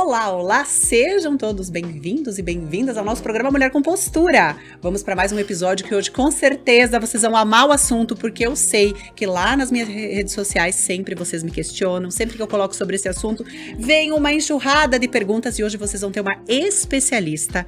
Olá, olá, sejam todos bem-vindos e bem-vindas ao nosso programa Mulher com Postura. Vamos para mais um episódio que hoje com certeza vocês vão amar o assunto, porque eu sei que lá nas minhas redes sociais sempre vocês me questionam, sempre que eu coloco sobre esse assunto, vem uma enxurrada de perguntas e hoje vocês vão ter uma especialista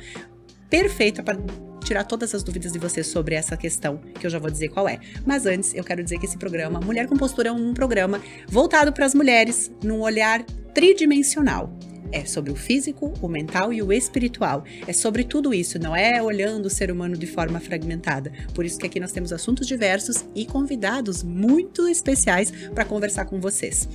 perfeita para tirar todas as dúvidas de vocês sobre essa questão, que eu já vou dizer qual é. Mas antes, eu quero dizer que esse programa, Mulher com Postura, é um programa voltado para as mulheres, num olhar tridimensional. É sobre o físico, o mental e o espiritual. É sobre tudo isso, não é olhando o ser humano de forma fragmentada. Por isso que aqui nós temos assuntos diversos e convidados muito especiais para conversar com vocês.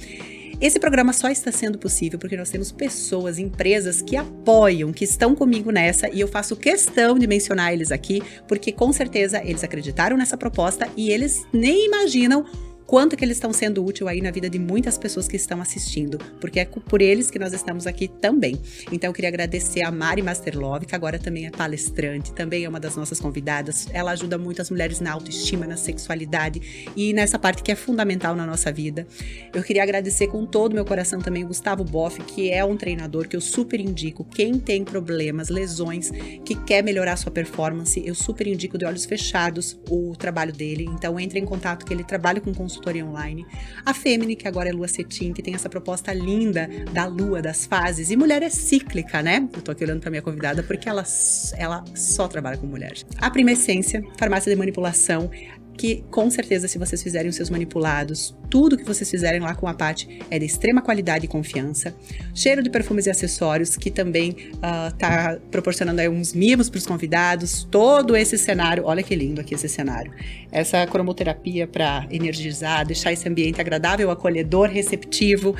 Esse programa só está sendo possível porque nós temos pessoas, empresas que apoiam, que estão comigo nessa, e eu faço questão de mencionar eles aqui, porque com certeza eles acreditaram nessa proposta e eles nem imaginam quanto que eles estão sendo úteis aí na vida de muitas pessoas que estão assistindo, porque é por eles que nós estamos aqui também. Então eu queria agradecer a Mari Masterlove, que agora também é palestrante, também é uma das nossas convidadas. Ela ajuda muito as mulheres na autoestima, na sexualidade e nessa parte que é fundamental na nossa vida. Eu queria agradecer com todo o meu coração também o Gustavo Boff, que é um treinador que eu super indico. Quem tem problemas, lesões, que quer melhorar sua performance, eu super indico de olhos fechados o trabalho dele. Então entre em contato, que ele trabalha com consultoria online. A Femini, que agora é Lua Cetim, que tem essa proposta linda da lua, das fases. E mulher é cíclica, né? Eu tô aqui olhando pra minha convidada porque ela só trabalha com mulheres. A Prima Essência, farmácia de manipulação, que com certeza, se vocês fizerem os seus manipulados, tudo que vocês fizerem lá com a Paty é de extrema qualidade e confiança. Cheiro de perfumes e acessórios, que também tá proporcionando aí uns mimos para os convidados. Todo esse cenário, olha que lindo aqui esse cenário. Essa cromoterapia para energizar, deixar esse ambiente agradável, acolhedor, receptivo.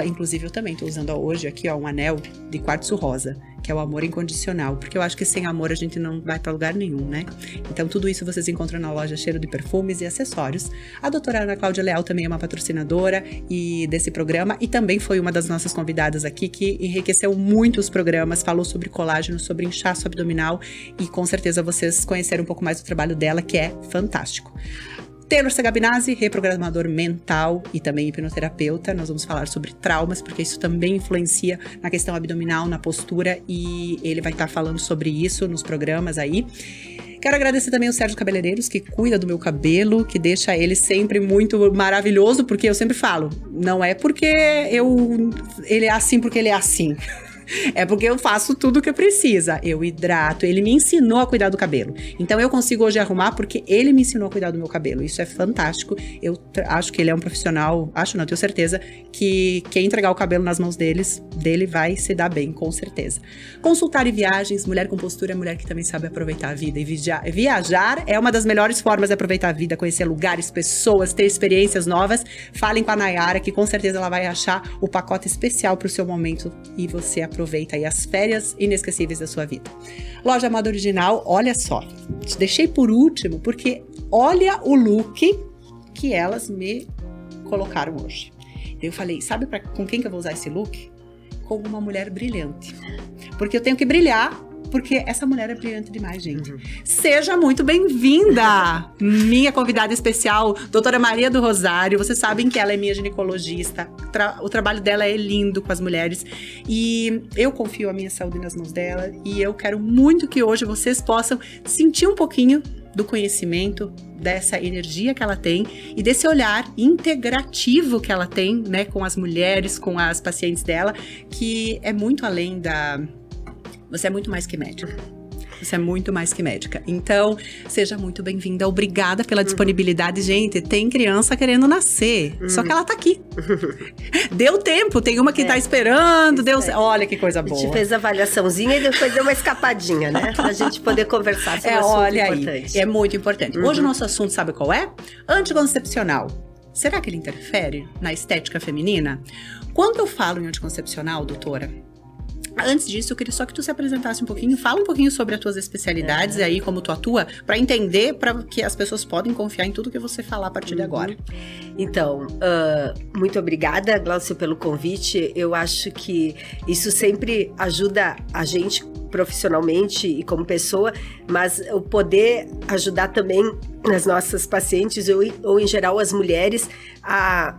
Inclusive eu também tô usando hoje aqui um anel de quartzo rosa, que é o amor incondicional, porque eu acho que sem amor a gente não vai para lugar nenhum, né? Então tudo isso vocês encontram na loja Cheiro de Perfumes e Acessórios. A doutora Ana Cláudia Leal também é uma patrocinadora desse programa e também foi uma das nossas convidadas aqui, que enriqueceu muito os programas, falou sobre colágeno, sobre inchaço abdominal, e com certeza vocês conheceram um pouco mais do trabalho dela, que é fantástico. Taylor Segabinazzi, reprogramador mental e também hipnoterapeuta. Nós vamos falar sobre traumas, porque isso também influencia na questão abdominal, na postura, e ele vai estar falando sobre isso nos programas aí. Quero agradecer também o Sérgio Cabeleireiros, que cuida do meu cabelo, que deixa ele sempre muito maravilhoso, porque eu sempre falo, não é porque ele é assim porque ele é assim. É porque eu faço tudo o que precisa. Eu hidrato, ele me ensinou a cuidar do cabelo. Então eu consigo hoje arrumar porque ele me ensinou a cuidar do meu cabelo. Isso é fantástico. Eu acho que ele é um profissional, tenho certeza, que quem entregar o cabelo nas mãos dele vai se dar bem, com certeza. Consultar e viagens, Mulher com Postura é mulher que também sabe aproveitar a vida. E viajar é uma das melhores formas de aproveitar a vida, conhecer lugares, pessoas, ter experiências novas. Falem com a Nayara, que com certeza ela vai achar o pacote especial para o seu momento e você aproveita aí as férias inesquecíveis da sua vida. Loja Moda Original, olha só, te deixei por último porque olha o look que elas me colocaram hoje. Eu falei, sabe com quem que eu vou usar esse look? Com uma mulher brilhante. Porque eu tenho que brilhar, porque essa mulher é brilhante demais, gente. Seja muito bem-vinda! Minha convidada especial, doutora Maria do Rosário. Vocês sabem que ela é minha ginecologista. O trabalho dela é lindo com as mulheres. E eu confio a minha saúde nas mãos dela. E eu quero muito que hoje vocês possam sentir um pouquinho do conhecimento, dessa energia que ela tem e desse olhar integrativo que ela tem, né, com as mulheres, com as pacientes dela, que é muito além Você é muito mais que médica. Você é muito mais que médica. Então, seja muito bem-vinda. Obrigada pela disponibilidade. Gente, tem criança querendo nascer. Só que ela tá aqui. Deu tempo. Tem uma que tá esperando. Olha que coisa boa. A gente fez a avaliaçãozinha e depois deu uma escapadinha, né? Pra gente poder conversar sobre um assunto importante. É muito importante. Hoje o nosso assunto, sabe qual é? Anticoncepcional. Será que ele interfere na estética feminina? Quando eu falo em anticoncepcional, doutora, antes disso, eu queria só que tu se apresentasse um pouquinho, fala um pouquinho sobre as tuas especialidades aí, como tu atua, para entender, para que as pessoas podem confiar em tudo que você falar a partir de agora. Então, muito obrigada, Glaucio, pelo convite. Eu acho que isso sempre ajuda a gente profissionalmente e como pessoa, mas o poder ajudar também as nossas pacientes ou em geral as mulheres a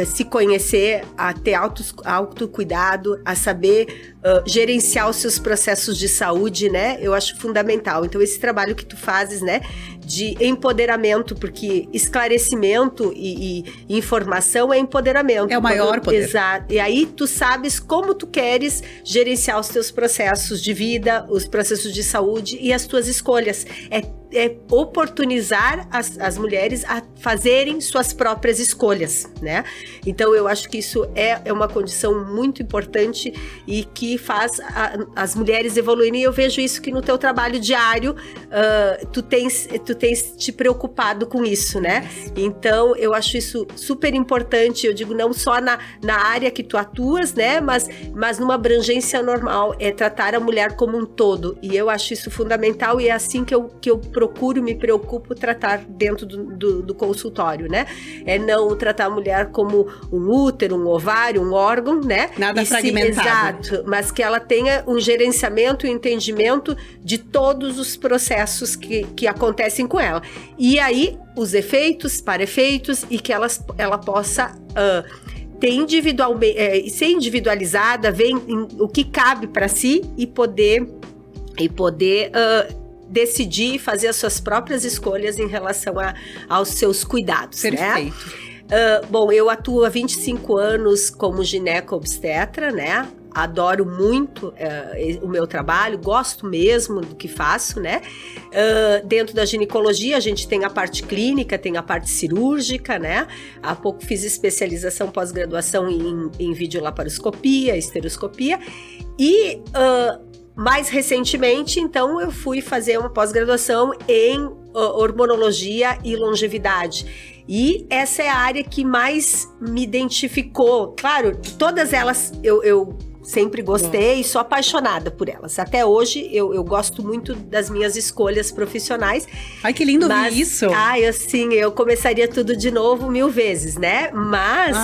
se conhecer, a ter autocuidado, a saber gerenciar os seus processos de saúde, né? Eu acho fundamental. Então, esse trabalho que tu fazes, né, de empoderamento, porque esclarecimento e informação é empoderamento. É o maior poder. Exato. E aí, tu sabes como tu queres gerenciar os teus processos de vida, os processos de saúde e as tuas escolhas. É oportunizar as mulheres a fazerem suas próprias escolhas, né? Então, eu acho que isso é uma condição muito importante e que faz as mulheres evoluírem. E eu vejo isso que no teu trabalho diário, tu tens te preocupado com isso, né? Então, eu acho isso super importante. Eu digo, não só na área que tu atuas, né? Mas numa abrangência normal, é tratar a mulher como um todo. E eu acho isso fundamental e é assim que eu me preocupo tratar dentro do consultório, né? É não tratar a mulher como um útero, um ovário, um órgão, né? Nada fragmentado. Exato, mas que ela tenha um gerenciamento e entendimento de todos os processos que acontecem com ela. E aí, os efeitos, para-efeitos, e que ela possa ser individualizada, ver o que cabe para si e poder decidir fazer as suas próprias escolhas em relação aos seus cuidados. Perfeito. Né? Bom, eu atuo há 25 anos como gineco-obstetra, né? Adoro muito o meu trabalho, gosto mesmo do que faço, né? Dentro da ginecologia, a gente tem a parte clínica, tem a parte cirúrgica, né? Há pouco fiz especialização, pós-graduação em videolaparoscopia, esteroscopia. E mais recentemente, então, eu fui fazer uma pós-graduação em hormonologia e longevidade. E essa é a área que mais me identificou. Claro, todas elas eu sempre gostei e sou apaixonada por elas. Até hoje, eu gosto muito das minhas escolhas profissionais. Ai, que lindo ver isso! Eu começaria tudo de novo 1000 vezes, né? Mas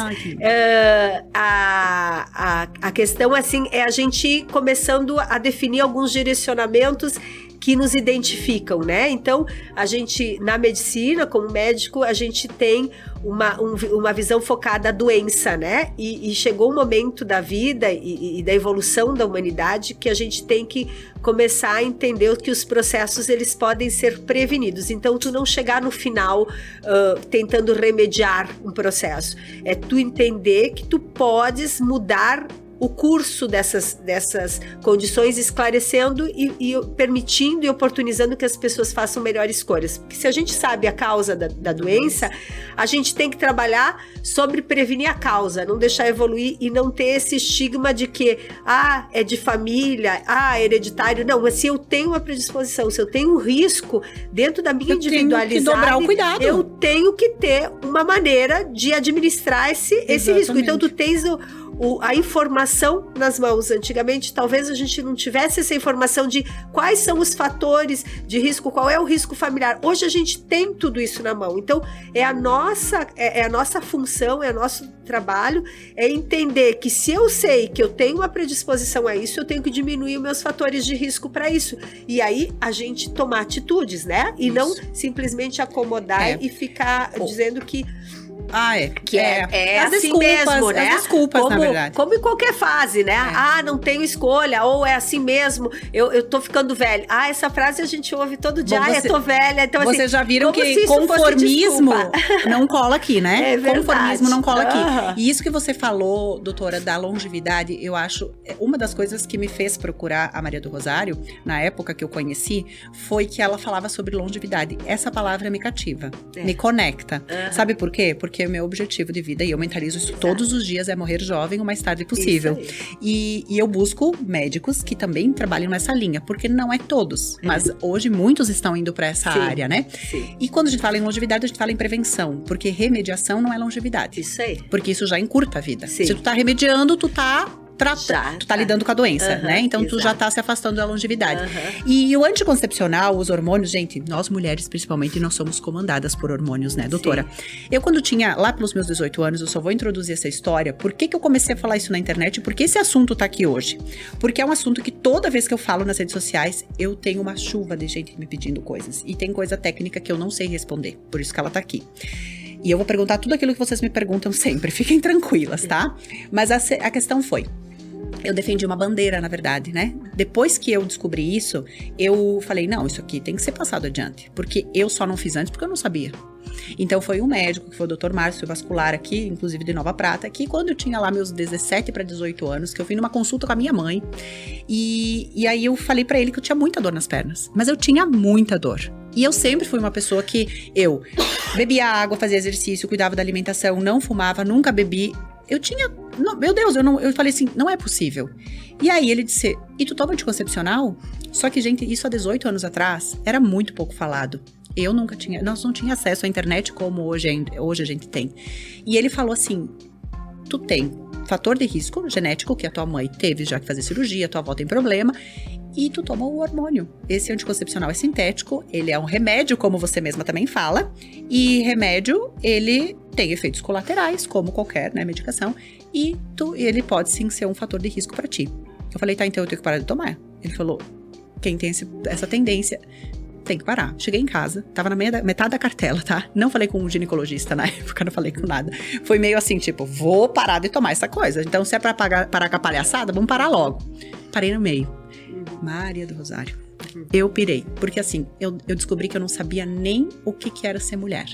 a questão, assim, é a gente ir começando a definir alguns direcionamentos que nos identificam, né? Então, a gente, na medicina, como médico, a gente tem uma visão focada à doença, né? E chegou um momento da vida e da evolução da humanidade que a gente tem que começar a entender que os processos, eles podem ser prevenidos. Então, tu não chegar no final tentando remediar um processo. É tu entender que tu podes mudar o curso dessas condições, esclarecendo e permitindo e oportunizando que as pessoas façam melhores escolhas. Porque se a gente sabe a causa da doença, a gente tem que trabalhar sobre prevenir a causa, não deixar evoluir e não ter esse estigma de que, é de família, é hereditário. Não, mas se eu tenho uma predisposição, se eu tenho um risco dentro da minha individualidade, tenho que dobrar o cuidado. Eu tenho que ter uma maneira de administrar esse risco. Então, tu tens a informação nas mãos. Antigamente, talvez a gente não tivesse essa informação de quais são os fatores de risco, qual é o risco familiar. Hoje a gente tem tudo isso na mão. Então, é a nossa função, é o nosso trabalho, é entender que se eu sei que eu tenho uma predisposição a isso, eu tenho que diminuir os meus fatores de risco para isso. E aí, a gente tomar atitudes, né? E não simplesmente acomodar e ficar dizendo que as assim desculpas, mesmo, né? As desculpas, na verdade. Como em qualquer fase, né? Não tenho escolha, ou é assim mesmo, eu tô ficando velha. essa frase a gente ouve todo dia, eu tô velha. Então, vocês assim, já viram que conformismo não cola aqui, né? É verdade. Conformismo não cola aqui. E isso que você falou, doutora, da longevidade, eu acho, uma das coisas que me fez procurar a Maria do Rosário, na época que eu conheci, foi que ela falava sobre longevidade. Essa palavra me cativa, me conecta. Sabe por quê? Porque o meu objetivo de vida, e eu mentalizo isso todos os dias, é morrer jovem o mais tarde possível. E eu busco médicos que também trabalham nessa linha, porque não é todos, mas hoje muitos estão indo para essa área, né? Sim. E quando a gente fala em longevidade, a gente fala em prevenção, porque remediação não é longevidade. Isso aí. Porque isso já encurta a vida. Sim. Se tu tá remediando, tu tá lidando com a doença, né? Então, tu já tá se afastando da longevidade. E o anticoncepcional, os hormônios, gente, nós mulheres, principalmente, nós somos comandadas por hormônios, né, doutora? Sim. Eu, quando tinha, lá pelos meus 18 anos, eu só vou introduzir essa história. Por que eu comecei a falar isso na internet? Por que esse assunto tá aqui hoje? Porque é um assunto que toda vez que eu falo nas redes sociais, eu tenho uma chuva de gente me pedindo coisas. E tem coisa técnica que eu não sei responder. Por isso que ela tá aqui. E eu vou perguntar tudo aquilo que vocês me perguntam sempre, fiquem tranquilas, tá? Mas a questão foi, eu defendi uma bandeira, na verdade, né? Depois que eu descobri isso, eu falei, não, isso aqui tem que ser passado adiante. Porque eu só não fiz antes porque eu não sabia. Então foi um médico, que foi o Dr. Márcio Vascular aqui, inclusive de Nova Prata, que quando eu tinha lá meus 17 para 18 anos, que eu fui numa consulta com a minha mãe, e aí eu falei pra ele que eu tinha muita dor nas pernas. Mas eu tinha muita dor. E eu sempre fui uma pessoa que eu bebia água, fazia exercício, cuidava da alimentação, não fumava, nunca bebi. Eu tinha... Não, meu Deus, eu falei assim, não é possível. E aí ele disse, e tu toma anticoncepcional? Só que, gente, isso há 18 anos atrás era muito pouco falado. Nós não tinha acesso à internet como hoje a gente tem. E ele falou assim, tu tem fator de risco genético, que a tua mãe teve já que fazer cirurgia, tua avó tem problema, e tu toma o hormônio. Esse anticoncepcional é sintético, ele é um remédio, como você mesma também fala, e remédio, ele tem efeitos colaterais, como qualquer, né, medicação, e ele pode sim ser um fator de risco pra ti. Eu falei, tá, então eu tenho que parar de tomar. Ele falou, quem tem essa tendência tem que parar. Cheguei em casa, tava na metade da cartela, tá? Não falei com um ginecologista na época, não falei com nada. Foi meio assim, tipo, vou parar de tomar essa coisa. Então, se é pra parar com a palhaçada, vamos parar logo. Parei no meio. Maria do Rosário. Eu pirei. Porque assim, eu descobri que eu não sabia nem o que era ser mulher.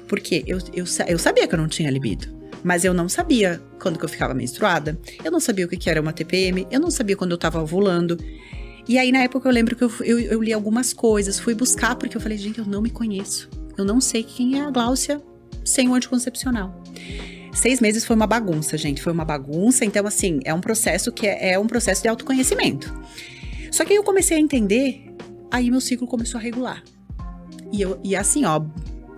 Porque eu sabia que eu não tinha libido. Mas eu não sabia quando que eu ficava menstruada. Eu não sabia o que era uma TPM. Eu não sabia quando eu tava ovulando. E aí, na época, eu lembro que eu li algumas coisas, fui buscar, porque eu falei, gente, eu não me conheço. Eu não sei quem é a Gláucia sem o anticoncepcional. 6 meses foi uma bagunça, gente, foi uma bagunça. Então, assim, é um processo que é um processo de autoconhecimento. Só que aí eu comecei a entender, aí meu ciclo começou a regular. E assim, ó,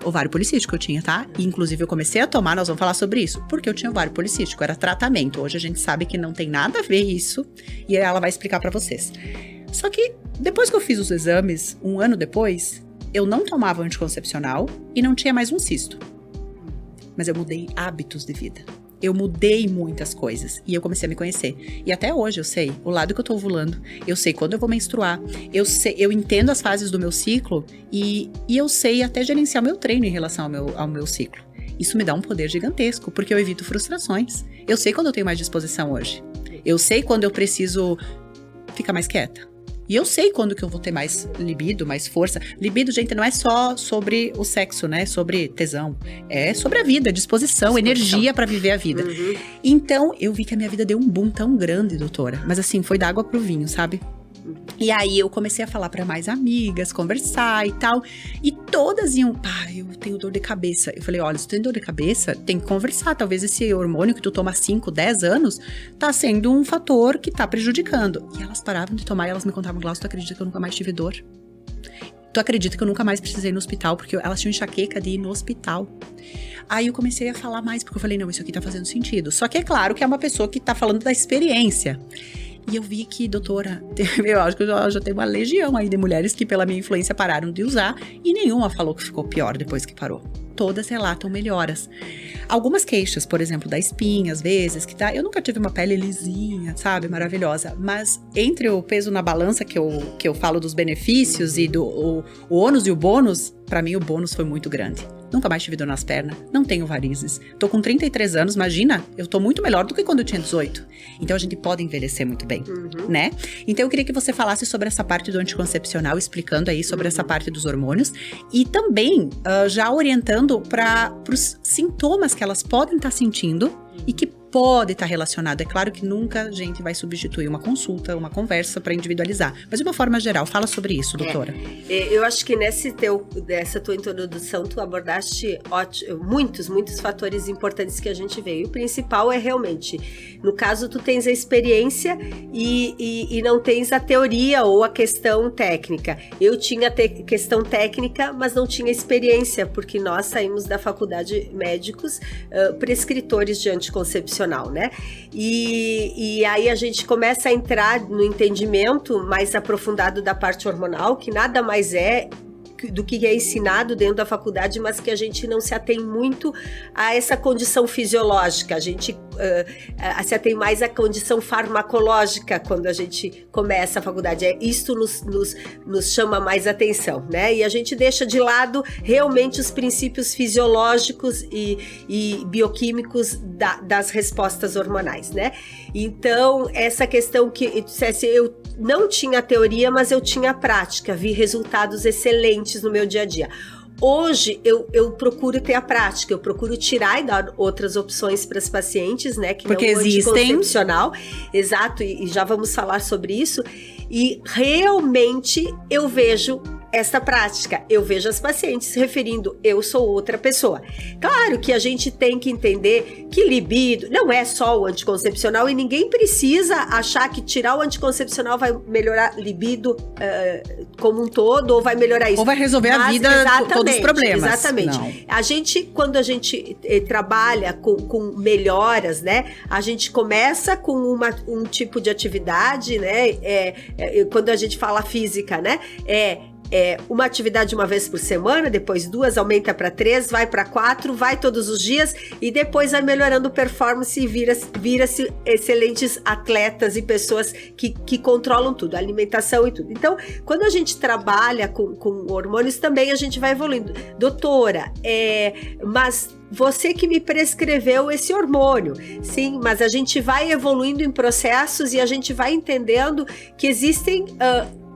ovário policístico eu tinha, tá? E, inclusive, eu comecei a tomar, nós vamos falar sobre isso, porque eu tinha ovário policístico, era tratamento. Hoje a gente sabe que não tem nada a ver isso, e ela vai explicar pra vocês. Só que, depois que eu fiz os exames, 1 ano depois, eu não tomava anticoncepcional e não tinha mais um cisto. Mas eu mudei hábitos de vida. Eu mudei muitas coisas e eu comecei a me conhecer. E até hoje eu sei o lado que eu tô ovulando, eu sei quando eu vou menstruar, eu entendo as fases do meu ciclo e eu sei até gerenciar meu treino em relação ao meu ciclo. Isso me dá um poder gigantesco, porque eu evito frustrações. Eu sei quando eu tenho mais disposição hoje. Eu sei quando eu preciso ficar mais quieta. E eu sei quando que eu vou ter mais libido, mais força. Libido, gente, não é só sobre o sexo, né? Sobre tesão. É sobre a vida, disposição. Energia pra viver a vida. Uhum. Então, eu vi que a minha vida deu um boom tão grande, doutora. Mas assim, foi da água pro vinho, sabe? E aí eu comecei a falar pra mais amigas, conversar e tal. E todas iam, eu tenho dor de cabeça. Eu falei, olha, se tu tem dor de cabeça, tem que conversar. Talvez esse hormônio que tu toma há 5, 10 anos tá sendo um fator que tá prejudicando. E elas paravam de tomar e elas me contavam, Glaucia, tu acredita que eu nunca mais tive dor? Tu acredita que eu nunca mais precisei ir no hospital? Porque elas tinham enxaqueca de ir no hospital. Aí eu comecei a falar mais, porque eu falei, não, isso aqui tá fazendo sentido. Só que é claro que é uma pessoa que tá falando da experiência. E eu vi que, doutora, eu acho que eu já tenho uma legião aí de mulheres que pela minha influência pararam de usar e nenhuma falou que ficou pior depois que parou. Todas relatam melhoras. Algumas queixas, por exemplo, da espinha, às vezes, que tá... Eu nunca tive uma pele lisinha, sabe? Maravilhosa. Mas entre o peso na balança, que eu falo dos benefícios e o ônus e o bônus, pra mim o bônus foi muito grande. Nunca mais tive dor nas pernas, não tenho varizes. Tô com 33 anos, imagina, eu tô muito melhor do que quando eu tinha 18. Então a gente pode envelhecer muito bem, né? Então eu queria que você falasse sobre essa parte do anticoncepcional, explicando aí sobre essa parte dos hormônios. E também já orientando para os sintomas que elas podem estar sentindo e que pode estar relacionado. É claro que nunca a gente vai substituir uma consulta, uma conversa para individualizar. Mas de uma forma geral, fala sobre isso, doutora. Eu acho que nessa tua introdução, tu abordaste muitos fatores importantes que a gente vê. E o principal é realmente, no caso, tu tens a experiência e não tens a teoria ou a questão técnica. Eu tinha questão técnica, mas não tinha experiência, porque nós saímos da faculdade médicos prescritores de anticoncepcional, né? E aí a gente começa a entrar no entendimento mais aprofundado da parte hormonal, que nada mais é do que é ensinado dentro da faculdade, mas que a gente não se atém muito a essa condição fisiológica. A gente se atém mais à condição farmacológica quando a gente começa a faculdade. Isto nos chama mais atenção, né? E a gente deixa de lado realmente os princípios fisiológicos e bioquímicos das respostas hormonais, né? Então, essa questão que eu não tinha teoria, mas eu tinha prática, vi resultados excelentes no meu dia a dia. Hoje, eu procuro ter a prática, eu procuro tirar e dar outras opções para as pacientes, né? Que porque não existem. Anticoncepcional. Exato, e já vamos falar sobre isso. E realmente eu vejo essa prática, eu vejo as pacientes se referindo, eu sou outra pessoa. Claro que a gente tem que entender que libido não é só o anticoncepcional e ninguém precisa achar que tirar o anticoncepcional vai melhorar libido como um todo, ou vai melhorar isso. Ou vai resolver a vida, todos os problemas. Exatamente. Não. Quando a gente trabalha com melhoras, né, a gente começa com um tipo de atividade, né, quando a gente fala física, né, uma atividade uma vez por semana, depois 2, aumenta para 3, vai para 4, vai todos os dias e depois vai melhorando performance e vira-se excelentes atletas e pessoas que controlam tudo, alimentação e tudo. Então, quando a gente trabalha com hormônios, também a gente vai evoluindo. Doutora, mas você que me prescreveu esse hormônio. Sim, mas a gente vai evoluindo em processos e a gente vai entendendo que existem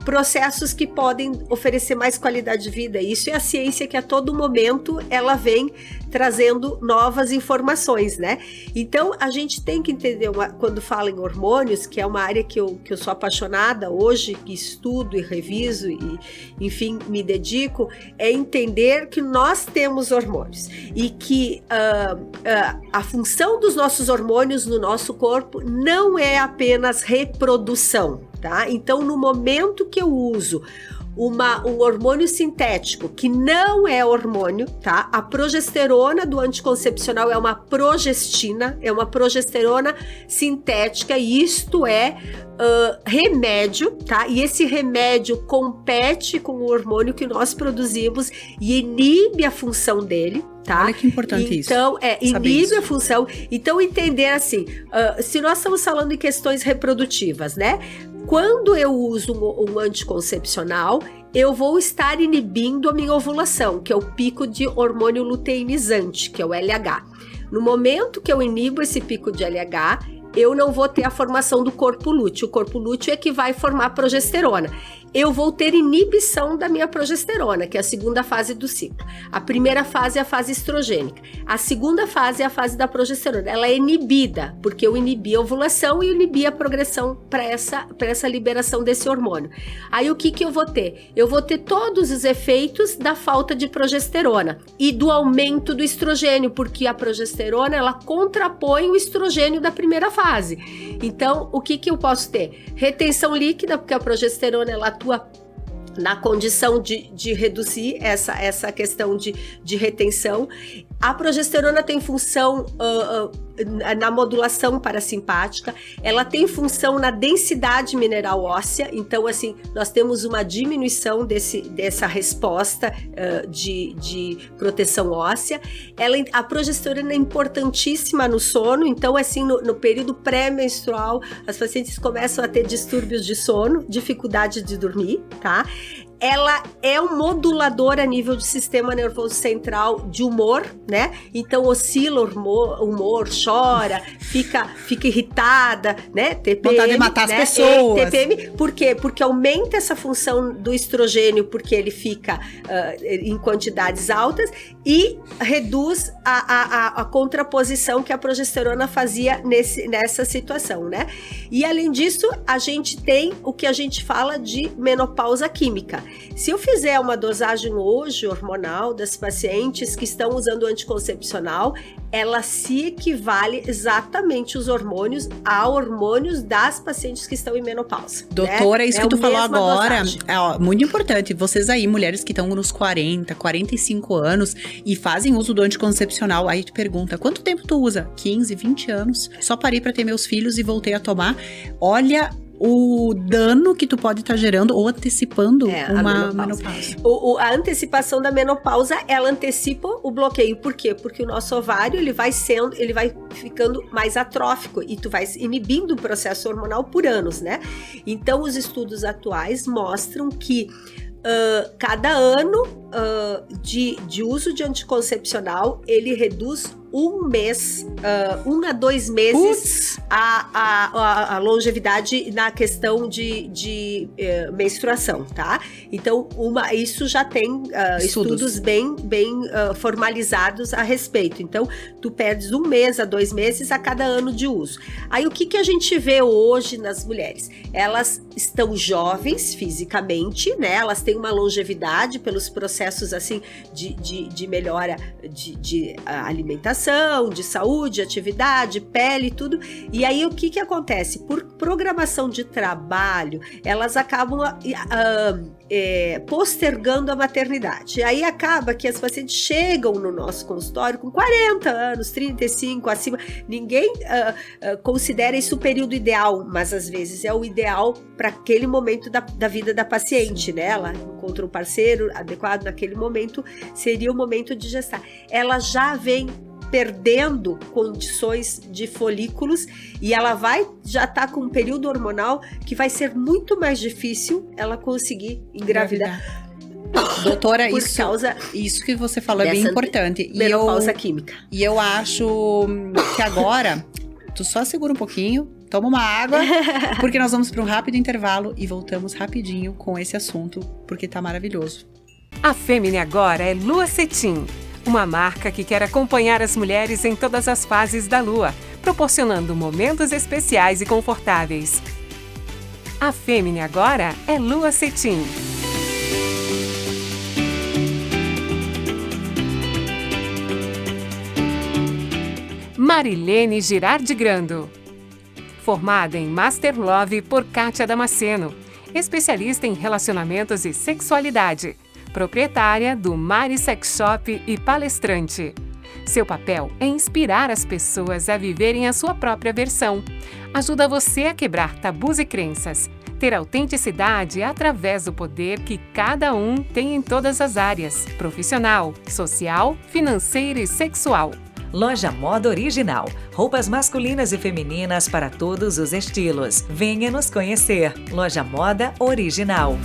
processos que podem oferecer mais qualidade de vida. Isso é a ciência que a todo momento ela vem trazendo novas informações, né? Então, a gente tem que entender, quando fala em hormônios, que é uma área que eu sou apaixonada hoje, que estudo e reviso e, enfim, me dedico, é entender que nós temos hormônios e que a função dos nossos hormônios no nosso corpo não é apenas reprodução, tá? Então, no momento que eu uso um hormônio sintético, que não é hormônio, tá? A progesterona do anticoncepcional é uma progestina, é uma progesterona sintética, e isto é remédio, tá? E esse remédio compete com o hormônio que nós produzimos e inibe a função dele, tá? Olha que importante isso. Então, inibe a função. Então, entender assim, se nós estamos falando em questões reprodutivas, né? Quando eu uso um anticoncepcional, eu vou estar inibindo a minha ovulação, que é o pico de hormônio luteinizante, que é o LH. No momento que eu inibo esse pico de LH, eu não vou ter a formação do corpo lúteo. O corpo lúteo é que vai formar progesterona. Eu vou ter inibição da minha progesterona, que é a segunda fase do ciclo. A primeira fase é a fase estrogênica. A segunda fase é a fase da progesterona. Ela é inibida, porque eu inibi a ovulação e inibi a progressão para essa liberação desse hormônio. Aí o que eu vou ter? Eu vou ter todos os efeitos da falta de progesterona e do aumento do estrogênio, porque a progesterona ela contrapõe o estrogênio da primeira fase. Então, o que eu posso ter? Retenção líquida, porque a progesterona ela atua na condição de reduzir essa questão de retenção. A progesterona tem função na modulação parasimpática, ela tem função na densidade mineral óssea, então assim, nós temos uma diminuição dessa resposta de proteção óssea. A progesterona é importantíssima no sono, então assim, no período pré-menstrual, as pacientes começam a ter distúrbios de sono, dificuldade de dormir, tá? Ela é um modulador a nível de sistema nervoso central de humor, né? Então oscila o humor, chora, fica irritada, né? TPM, vontade de matar né? as pessoas. TPM, por quê? Porque aumenta essa função do estrogênio, porque ele fica em quantidades altas e reduz a contraposição que a progesterona fazia nessa situação, né? E além disso, a gente tem o que a gente fala de menopausa química. Se eu fizer uma dosagem hoje hormonal das pacientes que estão usando anticoncepcional, ela se equivale exatamente os hormônios a hormônios das pacientes que estão em menopausa. Doutora, né? isso que tu falou agora dosagem. Muito importante. Vocês aí, mulheres que estão nos 40, 45 anos e fazem uso do anticoncepcional, aí tu pergunta, quanto tempo tu usa? 15, 20 anos. Só parei pra ter meus filhos e voltei a tomar. Olha o dano que tu pode estar gerando ou antecipando uma menopausa. A antecipação da menopausa, ela antecipa o bloqueio. Por quê? Porque o nosso ovário, ele vai ficando mais atrófico e tu vai inibindo o processo hormonal por anos, né? Então, os estudos atuais mostram que cada ano de uso de anticoncepcional, ele reduz 1 mês, 1 a 2 meses a longevidade na questão de menstruação, tá? Então, isso já tem estudos bem formalizados a respeito. Então, tu perdes 1 mês a 2 meses a cada ano de uso. Aí, o que a gente vê hoje nas mulheres? Elas estão jovens fisicamente, né? Elas têm uma longevidade pelos processos, assim, de melhora de alimentação, de saúde, atividade, pele, tudo. E aí, o que acontece? Por programação de trabalho, elas acabam postergando a maternidade. E aí, acaba que as pacientes chegam no nosso consultório com 40 anos, 35, acima. Ninguém considera isso o período ideal, mas às vezes é o ideal para aquele momento da vida da paciente, né? Ela encontra um parceiro adequado naquele momento, seria o momento de gestar. Ela já vem perdendo condições de folículos e ela já tá com um período hormonal que vai ser muito mais difícil ela conseguir engravidar. Doutora, isso que você falou é bem importante. Menopausa química. E eu acho que agora, tu só segura um pouquinho, toma uma água, porque nós vamos para um rápido intervalo e voltamos rapidinho com esse assunto, porque tá maravilhoso. A Fêmea agora é Lua Cetim, uma marca que quer acompanhar as mulheres em todas as fases da lua, proporcionando momentos especiais e confortáveis. A Fêmea agora é Lua Cetim. Marilene Girardi Grando. Formada em Master Love por Kátia Damasceno, especialista em relacionamentos e sexualidade. Proprietária do Mari Sex Shop e palestrante. Seu papel é inspirar as pessoas a viverem a sua própria versão. Ajuda você a quebrar tabus e crenças, ter autenticidade através do poder que cada um tem em todas as áreas: profissional, social, financeira e sexual. Loja Moda Original. Roupas masculinas e femininas para todos os estilos. Venha nos conhecer. Loja Moda Original.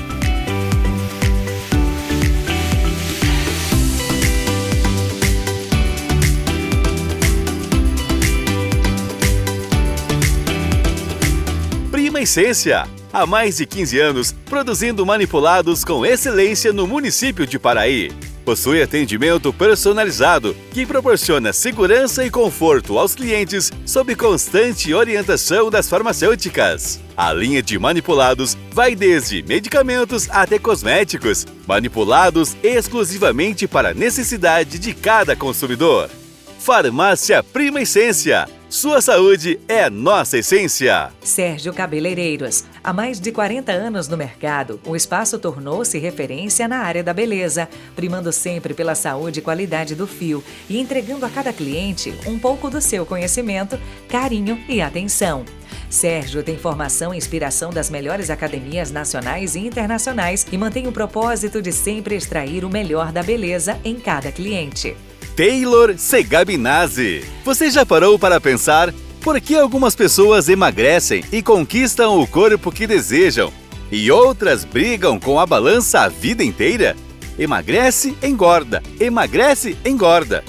Prima Essência. Há mais de 15 anos, produzindo manipulados com excelência no município de Paraí. Possui atendimento personalizado, que proporciona segurança e conforto aos clientes sob constante orientação das farmacêuticas. A linha de manipulados vai desde medicamentos até cosméticos, manipulados exclusivamente para a necessidade de cada consumidor. Farmácia Prima Essência. Sua saúde é nossa essência. Sérgio Cabeleireiros. Há mais de 40 anos no mercado, o espaço tornou-se referência na área da beleza, primando sempre pela saúde e qualidade do fio e entregando a cada cliente um pouco do seu conhecimento, carinho e atenção. Sérgio tem formação e inspiração das melhores academias nacionais e internacionais e mantém o propósito de sempre extrair o melhor da beleza em cada cliente. Taylor Segabinazzi. Você já parou para pensar por que algumas pessoas emagrecem e conquistam o corpo que desejam e outras brigam com a balança a vida inteira? Emagrece, engorda. Emagrece, engorda.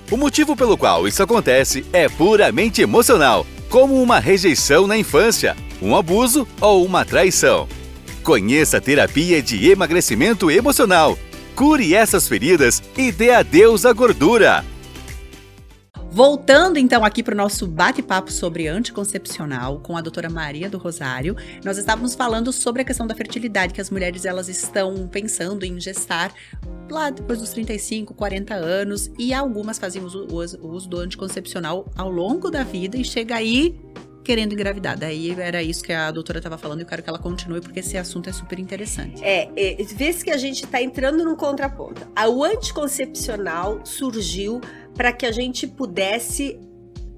O motivo pelo qual isso acontece é puramente emocional, como uma rejeição na infância, um abuso ou uma traição. Conheça a terapia de emagrecimento emocional. Cure essas feridas e dê adeus à gordura. Voltando então aqui para o nosso bate-papo sobre anticoncepcional com a doutora Maria do Rosário, nós estávamos falando sobre a questão da fertilidade, que as mulheres elas estão pensando em gestar lá depois dos 35, 40 anos, e algumas faziam o uso do anticoncepcional ao longo da vida e chega aí querendo engravidar. Daí era isso que a doutora estava falando e eu quero que ela continue porque esse assunto é super interessante. Vê-se que a gente está entrando num contraponto. O anticoncepcional surgiu para que a gente pudesse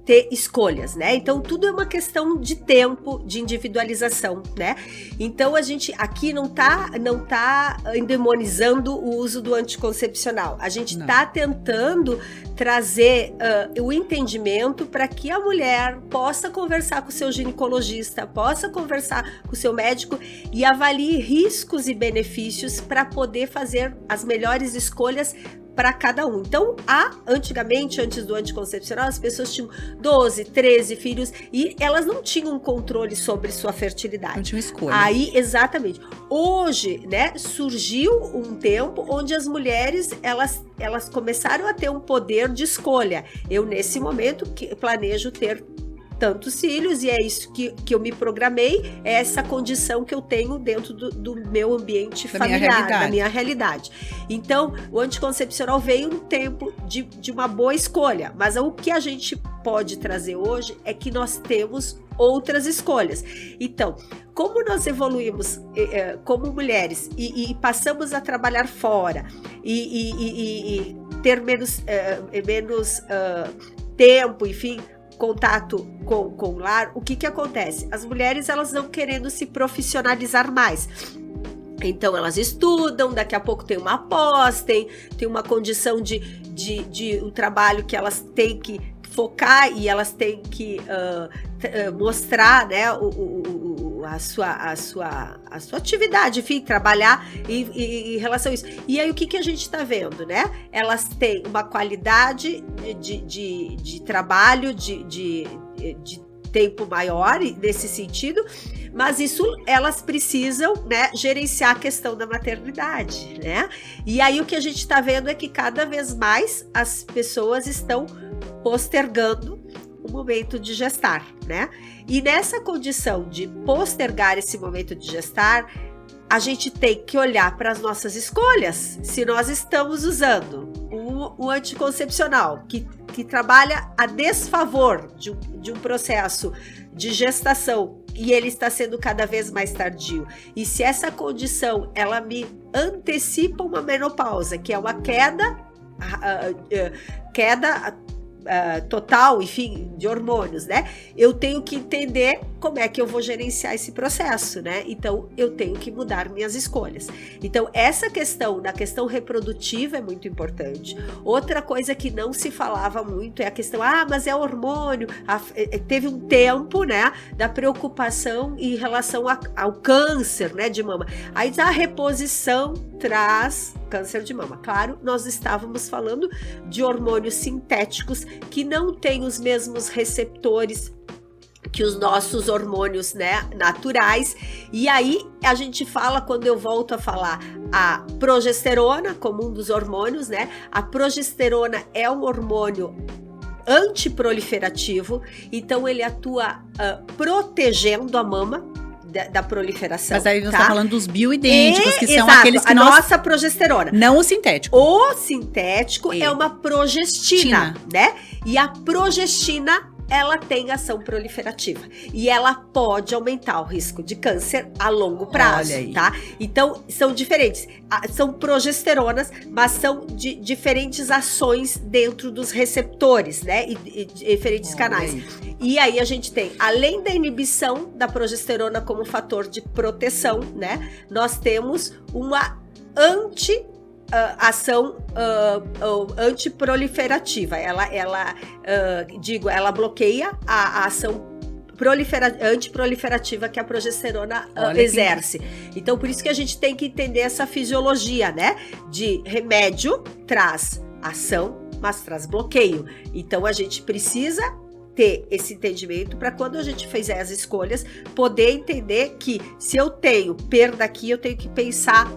ter escolhas, né? Então, tudo é uma questão de tempo, de individualização, né? Então, a gente aqui não tá endemonizando o uso do anticoncepcional. A gente tá tentando trazer o entendimento para que a mulher possa conversar com o seu ginecologista, possa conversar com o seu médico e avalie riscos e benefícios para poder fazer as melhores escolhas para cada um. Então, antigamente, antes do anticoncepcional, as pessoas tinham 12, 13 filhos e elas não tinham controle sobre sua fertilidade. Não tinham escolha. Aí, exatamente. Hoje, né, surgiu um tempo onde as mulheres, elas começaram a ter um poder de escolha. Eu, nesse momento, planejo ter tantos filhos e é isso que eu me programei, é essa condição que eu tenho dentro do meu ambiente familiar, da minha realidade. Então, o anticoncepcional veio um tempo de uma boa escolha, mas o que a gente pode trazer hoje é que nós temos outras escolhas. Então, como nós evoluímos como mulheres e passamos a trabalhar fora e ter menos tempo, enfim, contato com o lar, o que acontece? As mulheres, elas não querendo se profissionalizar mais. Então, elas estudam, daqui a pouco tem uma pós, tem uma condição de um trabalho que elas têm que focar e elas têm que mostrar, né, a sua atividade, enfim, trabalhar em relação a isso. E aí, o que a gente está vendo, né? Elas têm uma qualidade de trabalho, de tempo maior nesse sentido, mas isso elas precisam, né, gerenciar a questão da maternidade, né? E aí o que a gente está vendo é que cada vez mais as pessoas estão postergando o momento de gestar, né? E nessa condição de postergar esse momento de gestar, a gente tem que olhar para as nossas escolhas. Se nós estamos usando o anticoncepcional que trabalha a desfavor de um processo de gestação e ele está sendo cada vez mais tardio, e se essa condição ela me antecipa uma menopausa, que é uma queda total, enfim, de hormônios, né? Eu tenho que entender como é que eu vou gerenciar esse processo, né? Então, eu tenho que mudar minhas escolhas. Então, essa questão, da questão reprodutiva é muito importante. Outra coisa que não se falava muito é a questão, mas é hormônio. Teve um tempo, né, da preocupação em relação ao câncer, né, de mama. Aí, a reposição traz câncer de mama. Claro, nós estávamos falando de hormônios sintéticos que não têm os mesmos receptores que os nossos hormônios, né, naturais. E aí a gente fala, quando eu volto a falar a progesterona como um dos hormônios, né? A progesterona é um hormônio antiproliferativo, então ele atua protegendo a mama da proliferação. Mas aí você está falando dos bioidênticos, que são exato, aqueles que nossa progesterona. Não o sintético. O sintético é uma progestina, né? E a progestina, ela tem ação proliferativa e ela pode aumentar o risco de câncer a longo prazo, tá? Então, são diferentes. São progesteronas, mas são de diferentes ações dentro dos receptores, né? E diferentes canais. E aí a gente tem, além da inibição da progesterona como fator de proteção, né? Nós temos uma ação antiproliferativa. Ela bloqueia a ação antiproliferativa que a progesterona exerce. Então, por isso que a gente tem que entender essa fisiologia, né? De remédio traz ação, mas traz bloqueio. Então, a gente precisa ter esse entendimento para, quando a gente fizer as escolhas, poder entender que se eu tenho perda aqui, eu tenho que pensar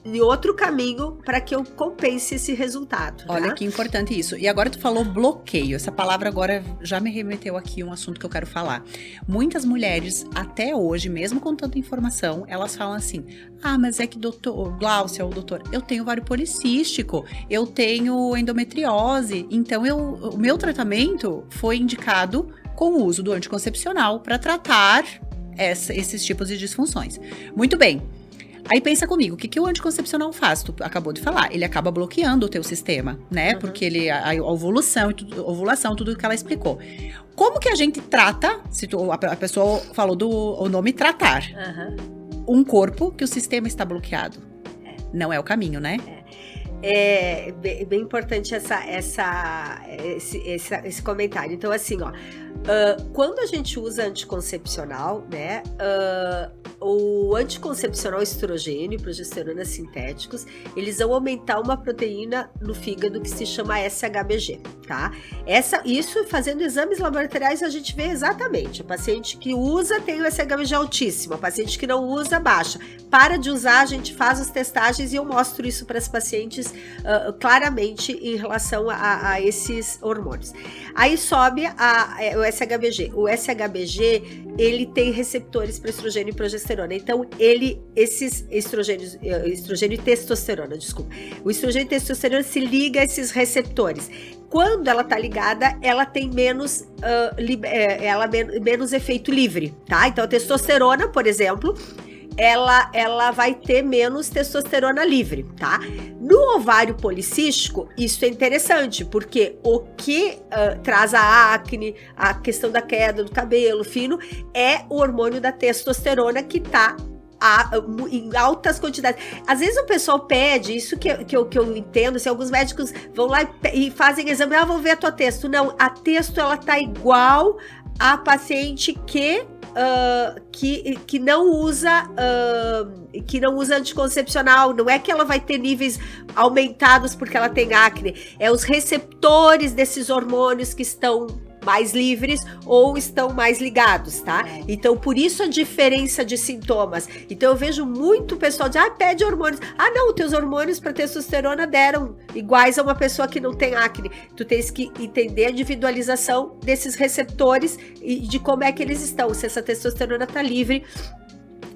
em outro caminho para que eu compense esse resultado. Olha, tá? que importante isso. E agora tu falou bloqueio. Essa palavra agora já me remeteu aqui a um assunto que eu quero falar. Muitas mulheres, até hoje, mesmo com tanta informação, elas falam assim, mas é que doutor Gláucia, ou doutor, eu tenho ovário policístico, eu tenho endometriose, então o meu tratamento foi indicado com o uso do anticoncepcional para tratar esses tipos de disfunções. Muito bem. Aí pensa comigo, o que o anticoncepcional faz? Tu acabou de falar, ele acaba bloqueando o teu sistema, né? Porque a ovulação, tudo que ela explicou. Como que a gente trata, se a pessoa falou o nome tratar, um corpo que o sistema está bloqueado? Não é o caminho, né? É bem importante esse comentário. Então, assim, ó, quando a gente usa anticoncepcional, né, o anticoncepcional estrogênio e progesterona sintéticos, eles vão aumentar uma proteína no fígado que se chama SHBG, tá? Isso, fazendo exames laboratoriais, a gente vê exatamente. A paciente que usa tem o SHBG altíssimo, a paciente que não usa, baixa. Para de usar, a gente faz as testagens e eu mostro isso para as pacientes claramente em relação a esses hormônios. Aí sobe o SHBG. O SHBG, ele tem receptores para estrogênio e progesterona. Então, esses estrogênios, estrogênio e testosterona, desculpa. O estrogênio e testosterona se liga a esses receptores. Quando ela tá ligada, ela tem menos efeito livre, tá? Então, a testosterona, por exemplo, ela vai ter menos testosterona livre, tá? No ovário policístico, isso é interessante, porque o que traz a acne, a questão da queda do cabelo fino, é o hormônio da testosterona que tá em altas quantidades. Às vezes o pessoal pede, isso que eu entendo, se alguns médicos vão lá e fazem exame, vou ver a tua testo. Não, a testo, ela tá igual a paciente que não usa anticoncepcional. Não é que ela vai ter níveis aumentados porque ela tem acne, é os receptores desses hormônios que estão mais livres ou estão mais ligados, tá? Então, por isso a diferença de sintomas. Então, eu vejo muito pessoal dizer, pede hormônios. Não, teus hormônios para testosterona deram iguais a uma pessoa que não tem acne. Tu tens que entender a individualização desses receptores e de como é que eles estão, se essa testosterona tá livre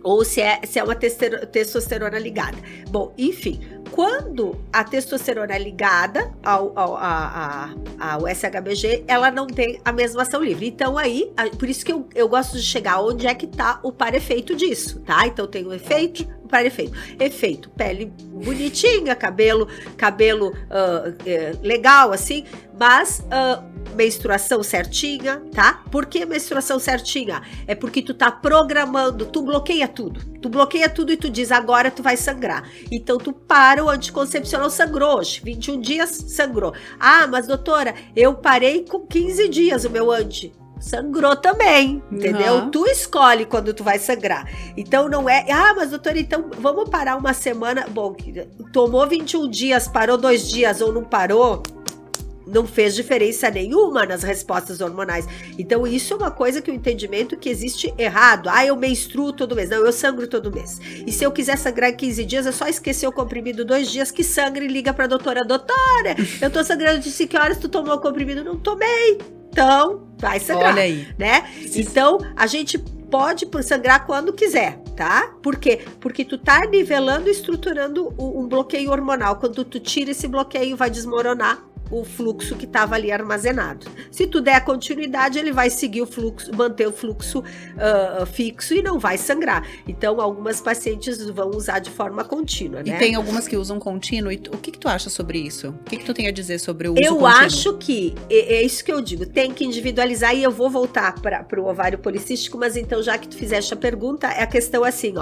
ou se é uma testosterona ligada. Bom, enfim, quando a testosterona é ligada ao SHBG, ela não tem a mesma ação livre. Então aí, por isso que eu gosto de chegar onde é que tá o par-efeito disso, tá? Então tem o efeito, o par-efeito. Efeito, pele bonitinha, cabelo legal, assim, mas menstruação certinha, tá? Por que menstruação certinha? É porque tu tá programando, tu bloqueia tudo e tu diz, agora tu vai sangrar. Então tu para o anticoncepcional, sangrou hoje, 21 dias sangrou. Mas doutora, eu parei com 15 dias o meu sangrou também, entendeu? Tu escolhe quando tu vai sangrar. Então não é, mas doutora, então vamos parar uma semana. Bom, tomou 21 dias, parou 2 dias ou não parou, não fez diferença nenhuma nas respostas hormonais. Então isso é uma coisa que o entendimento que existe errado. Eu menstruo todo mês. Não, eu sangro todo mês. E se eu quiser sangrar em 15 dias, é só esquecer o comprimido 2 dias que sangra e liga pra doutora. Doutora, eu tô sangrando de 5 horas, tu tomou o comprimido? Não tomei. Então, vai sangrar. Olha aí. Né? Então, a gente pode sangrar quando quiser, tá? Por quê? Porque tu tá nivelando e estruturando um bloqueio hormonal. Quando tu tira esse bloqueio, vai desmoronar o fluxo que estava ali armazenado. Se tu der continuidade, ele vai seguir o fluxo, manter o fluxo fixo e não vai sangrar. Então, algumas pacientes vão usar de forma contínua, né? E tem algumas que usam contínuo. E o que tu acha sobre isso? O que tu tem a dizer sobre o uso contínuo? Eu acho que, é isso que eu digo, tem que individualizar, e eu vou voltar para o ovário policístico, mas então, já que tu fizeste a pergunta, é a questão assim,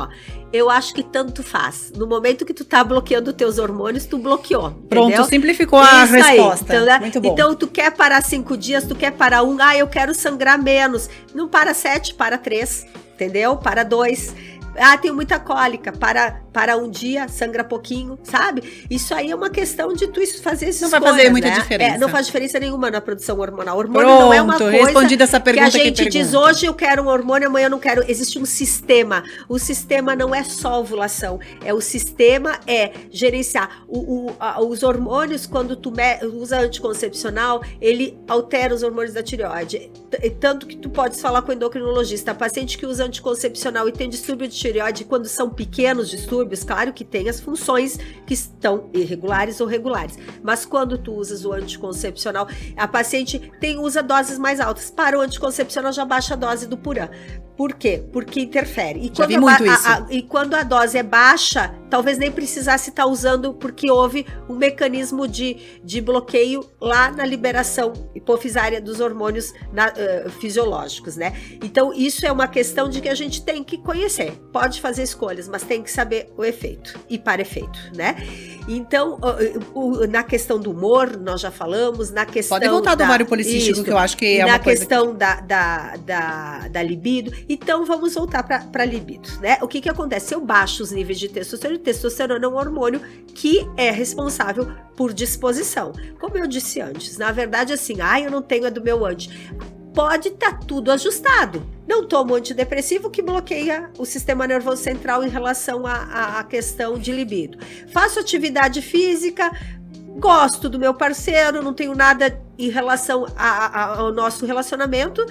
eu acho que tanto faz. No momento que tu tá bloqueando teus hormônios, tu bloqueou. Pronto, entendeu? Simplificou a resposta. Então, né? Muito bom. Então, tu quer parar 5 dias, tu quer parar 1, eu quero sangrar menos. Não para 7, para 3, entendeu? Para 2. Tenho muita cólica, para 1 dia, sangra pouquinho, sabe? Isso aí é uma questão de tu fazer esses Não vai fazer muita diferença. Não faz diferença nenhuma na produção hormonal. Hormônio não é uma coisa respondida essa pergunta que a gente diz, hoje eu quero um hormônio, amanhã eu não quero. Existe um sistema. O sistema não é só ovulação. O sistema é gerenciar. Os hormônios, quando tu usa anticoncepcional, ele altera os hormônios da tireoide. Tanto que tu podes falar com o endocrinologista. A paciente que usa anticoncepcional e tem distúrbio de tireoide, quando são pequenos distúrbios, claro que tem as funções que estão irregulares ou regulares, mas quando tu usas o anticoncepcional, a paciente usa doses mais altas. Para o anticoncepcional, já baixa a dose do Puran. Por quê? Porque interfere. Já vi muito isso. E quando a dose é baixa, talvez nem precisasse estar usando, porque houve um mecanismo de bloqueio lá na liberação hipofisária dos hormônios fisiológicos, né? Então, isso é uma questão de que a gente tem que conhecer. Pode fazer escolhas, mas tem que saber o efeito e para efeito, né? Então, na questão do humor, nós já falamos, na questão... Pode voltar do ovário policístico, que eu acho que é uma coisa... Na questão da libido. Então, vamos voltar para libido, né? O que acontece? Se eu baixo os níveis de testosterona é um hormônio que é responsável por disposição. Como eu disse antes, na verdade, assim, eu não tenho a do meu anti. Pode estar tudo ajustado. Não tomo antidepressivo que bloqueia o sistema nervoso central em relação à questão de libido. Faço atividade física, gosto do meu parceiro, não tenho nada em relação ao nosso relacionamento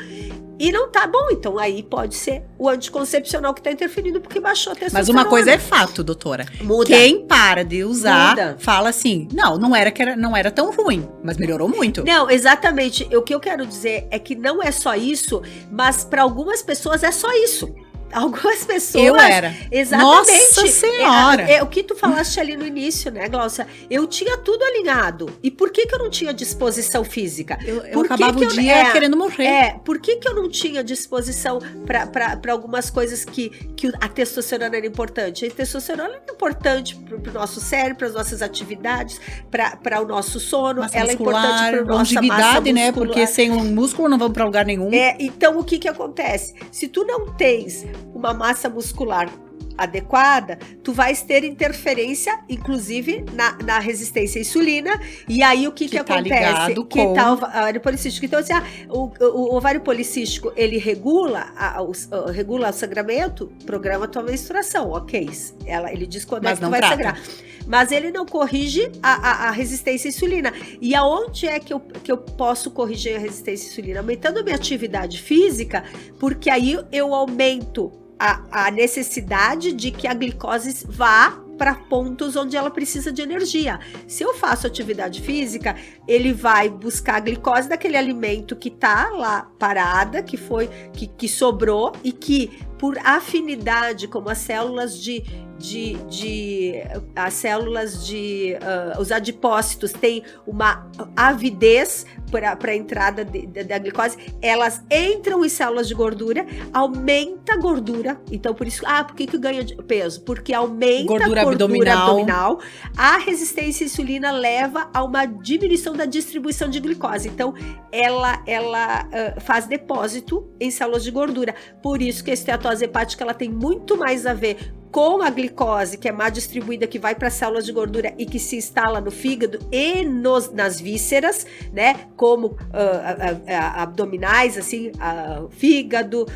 e não tá bom. Então aí pode ser o anticoncepcional que tá interferindo porque baixou a testosterona. Mas uma coisa é fato, doutora. Muda. Quem para de usar, Muda. fala assim, não era tão ruim, mas melhorou muito. Não, exatamente. O que eu quero dizer é que não é só isso, mas para algumas pessoas é só isso. Algumas pessoas... Eu era. Exatamente. Nossa Senhora! É o que tu falaste ali no início, né, Glaucia? Eu tinha tudo alinhado. E por que eu não tinha disposição física? Eu acabava o dia querendo morrer. Por que eu não tinha disposição para algumas coisas que a testosterona era importante? A testosterona é importante pro nosso cérebro, para as nossas atividades, para o nosso sono. Massa ela muscular, é importante para nossa longevidade, massa né? muscular. Porque sem um músculo não vamos para lugar nenhum. Então, o que acontece? Se tu não tens uma massa muscular adequada, tu vais ter interferência, inclusive, na resistência à insulina, e aí o que acontece? Ligado que com... tá o ovário policístico. Então, assim, o ovário policístico, ele regula o sangramento, programa a tua menstruação, ok. Ele diz quando é que tu vai sangrar. Mas ele não corrige a resistência à insulina. E aonde é que eu posso corrigir a resistência à insulina? Aumentando a minha atividade física, porque aí eu aumento a necessidade de que a glicose vá para pontos onde ela precisa de energia. Se eu faço atividade física, ele vai buscar a glicose daquele alimento que tá lá parada, que sobrou e que por afinidade, como as células os adipócitos têm uma avidez para a entrada da glicose, elas entram em células de gordura, aumenta a gordura. Então, por isso, por que ganha peso? Porque aumenta a gordura abdominal. A resistência à insulina leva a uma diminuição da distribuição de glicose. Então, ela faz depósito em células de gordura. Por isso que a esteatose hepática ela tem muito mais a ver com a glicose, que é má distribuída, que vai para as células de gordura e que se instala no fígado e nas vísceras, né? Como abdominais, assim, fígado,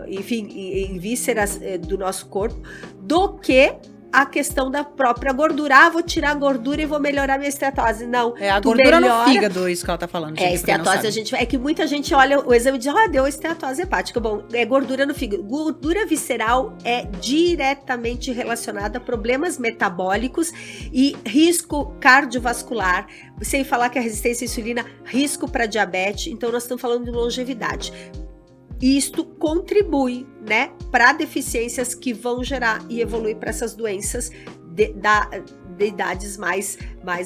enfim, em vísceras do nosso corpo, do que a questão da própria gordura. Vou tirar a gordura e vou melhorar minha esteatose. Não. É a gordura no fígado, isso que ela tá falando. Gente, esteatose, é que muita gente olha o exame e diz, deu esteatose hepática. Bom, é gordura no fígado. Gordura visceral é diretamente relacionada a problemas metabólicos e risco cardiovascular, sem falar que a resistência à insulina, risco para diabetes. Então, nós estamos falando de longevidade. Isto contribui, né, para deficiências que vão gerar e evoluir para essas doenças de idades mais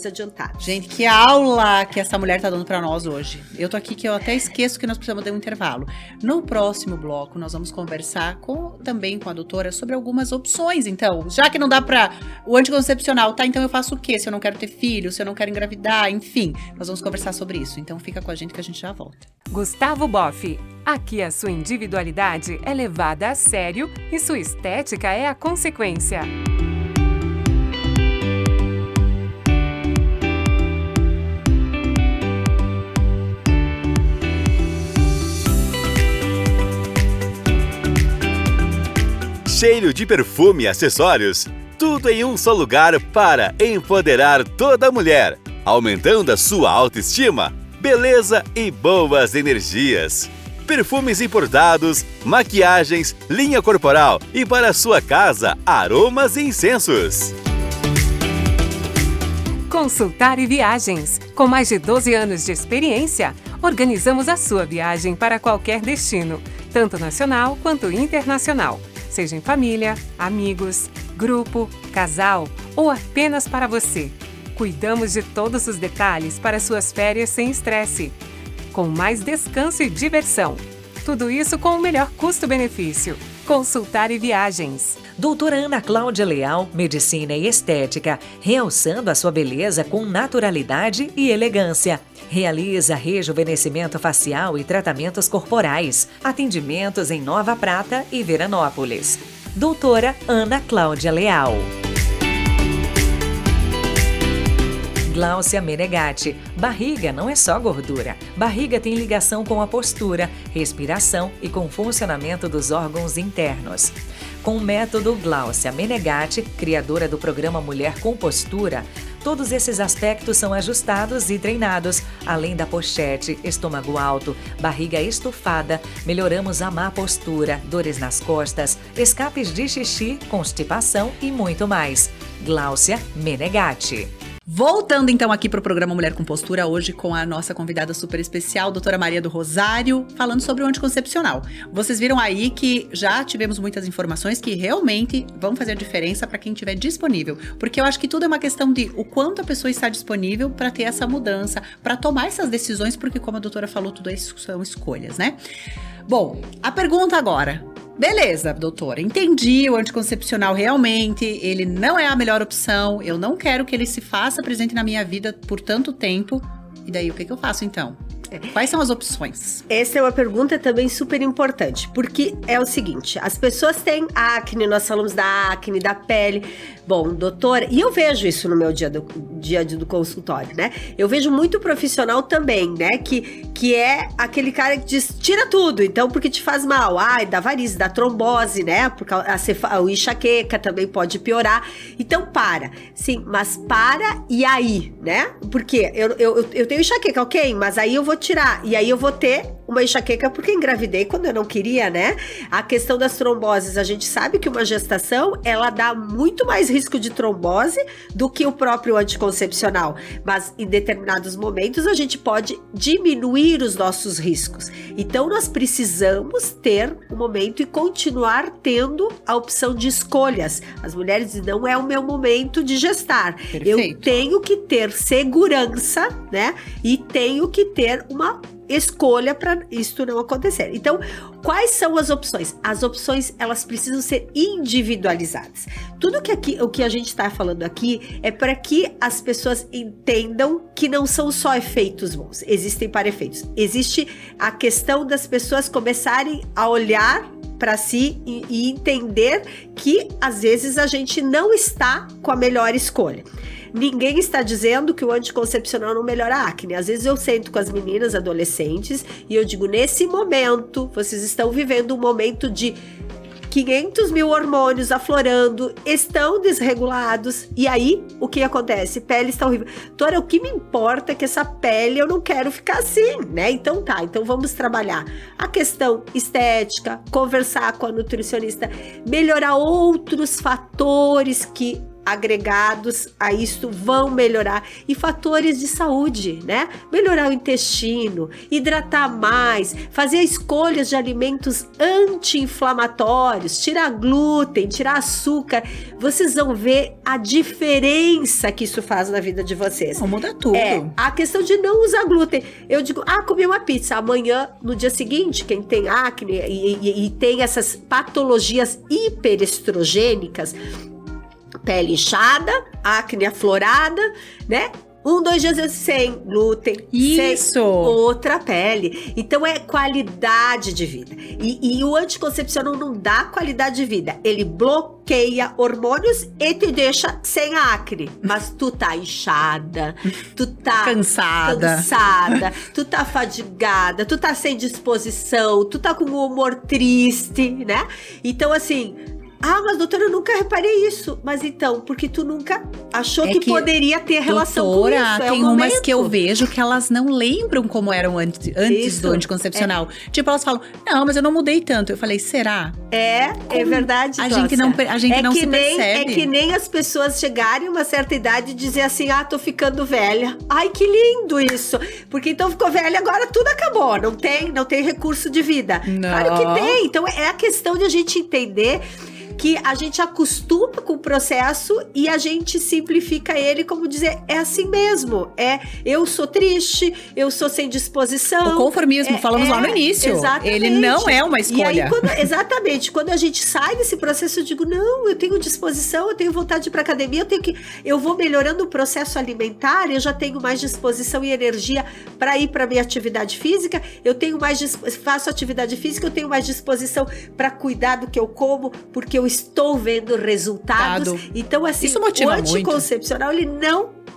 adiantadas. Gente, que aula que essa mulher tá dando para nós hoje. Eu tô aqui que eu até esqueço que nós precisamos de um intervalo. No próximo bloco, nós vamos conversar também com a doutora sobre algumas opções. Então, já que não dá para o anticoncepcional, tá? Então eu faço o quê? Se eu não quero ter filho, se eu não quero engravidar, enfim. Nós vamos conversar sobre isso. Então fica com a gente que a gente já volta. Gustavo Boff. Aqui a sua individualidade é levada a sério e sua estética é a consequência. Cheiro de perfume e acessórios, tudo em um só lugar para empoderar toda mulher, aumentando a sua autoestima, beleza e boas energias. Perfumes importados, maquiagens, linha corporal e para sua casa, aromas e incensos. Consultar e Viagens. Com mais de 12 anos de experiência, organizamos a sua viagem para qualquer destino, tanto nacional quanto internacional, seja em família, amigos, grupo, casal ou apenas para você. Cuidamos de todos os detalhes para suas férias sem estresse, com mais descanso e diversão. Tudo isso com o melhor custo-benefício. Consultar e Viagens. Doutora Ana Cláudia Leal, Medicina e Estética, realçando a sua beleza com naturalidade e elegância. Realiza rejuvenescimento facial e tratamentos corporais. Atendimentos em Nova Prata e Veranópolis. Doutora Ana Cláudia Leal. Gláucia Menegatti. Barriga não é só gordura. Barriga tem ligação com a postura, respiração e com o funcionamento dos órgãos internos. Com o método Gláucia Menegatti, criadora do programa Mulher com Postura, todos esses aspectos são ajustados e treinados, além da pochete, estômago alto, barriga estufada, melhoramos a má postura, dores nas costas, escapes de xixi, constipação e muito mais. Gláucia Menegatti. Voltando então aqui para o programa Mulher com Postura, hoje com a nossa convidada super especial, doutora Maria do Rosário, falando sobre o anticoncepcional. Vocês viram aí que já tivemos muitas informações que realmente vão fazer a diferença para quem estiver disponível, porque eu acho que tudo é uma questão de o quanto a pessoa está disponível para ter essa mudança, para tomar essas decisões, porque como a doutora falou, tudo isso são escolhas, né? Bom, a pergunta agora... Beleza, doutora, entendi, o anticoncepcional realmente, ele não é a melhor opção, eu não quero que ele se faça presente na minha vida por tanto tempo, e daí o que eu faço então? Quais são as opções? Essa é uma pergunta também super importante, porque é o seguinte, as pessoas têm acne, nós falamos da acne, da pele. Bom, doutora, e eu vejo isso no meu dia do consultório, né? Eu vejo muito profissional também, né? Que é aquele cara que diz, tira tudo, então, porque te faz mal. Ai, dá varizes, dá trombose, né? Porque a enxaqueca também pode piorar. Então, para. Sim, mas para e aí, né? Porque eu tenho enxaqueca, ok? Mas aí eu vou tirar. E aí eu vou ter uma enxaqueca porque engravidei quando eu não queria, né? A questão das tromboses, a gente sabe que uma gestação, ela dá muito mais risco de trombose do que o próprio anticoncepcional. Mas em determinados momentos a gente pode diminuir os nossos riscos. Então nós precisamos ter um momento e continuar tendo a opção de escolhas. As mulheres dizem, não é o meu momento de gestar. Perfeito. Eu tenho que ter segurança, né? E tenho que ter uma escolha para isso não acontecer. Então, quais são as opções? As opções, elas precisam ser individualizadas. Tudo o que a gente está falando aqui é para que as pessoas entendam que não são só efeitos bons, existem para efeitos. Existe a questão das pessoas começarem a olhar para si e entender que às vezes a gente não está com a melhor escolha. Ninguém está dizendo que o anticoncepcional não melhora a acne. Às vezes eu sento com as meninas adolescentes e eu digo, nesse momento, vocês estão vivendo um momento de 500 mil hormônios aflorando, estão desregulados, e aí, o que acontece? Pele está horrível. Doutora, o que me importa é que essa pele, eu não quero ficar assim, né? Então tá, então vamos trabalhar a questão estética, conversar com a nutricionista, melhorar outros fatores que agregados a isso vão melhorar, e fatores de saúde, né? Melhorar o intestino, hidratar mais, fazer escolhas de alimentos anti-inflamatórios, tirar glúten, tirar açúcar. Vocês vão ver a diferença que isso faz na vida de vocês. Muda tudo. A questão de não usar glúten. Eu digo, comi uma pizza, amanhã, no dia seguinte, quem tem acne e tem essas patologias hiperestrogênicas, pele inchada, acne aflorada, né? 2 dias sem glúten, isso, sem outra pele. Então é qualidade de vida. E o anticoncepcional não dá qualidade de vida. Ele bloqueia hormônios e te deixa sem acne. Mas tu tá inchada, tu tá cansada, tu tá fadigada, tu tá sem disposição, tu tá com o humor triste, né? Então assim, Ah, mas doutora, eu nunca reparei isso. Mas então, porque tu nunca achou que poderia ter relação doutora, com isso. Tem umas que eu vejo que elas não lembram como eram antes do anticoncepcional. Tipo, elas falam, não, mas eu não mudei tanto. Eu falei, será? É verdade, A gente não se percebe. É que nem as pessoas chegarem a uma certa idade e dizer assim, tô ficando velha. Ai, que lindo isso. Porque então ficou velha, agora tudo acabou. Não tem recurso de vida. Não. Claro que tem. Então é a questão de a gente entender que a gente acostuma com o processo e a gente simplifica ele como dizer, é assim mesmo, eu sou triste, eu sou sem disposição. O conformismo, falamos lá no início. Exatamente. Ele não é uma escolha. E aí, exatamente, quando a gente sai desse processo, eu digo, não, eu tenho disposição, eu tenho vontade de ir pra academia, eu vou melhorando o processo alimentar, eu já tenho mais disposição e energia para ir pra minha atividade física, faço atividade física, eu tenho mais disposição para cuidar do que eu como, porque eu estou vendo resultados. Então, assim, isso motiva o anticoncepcional,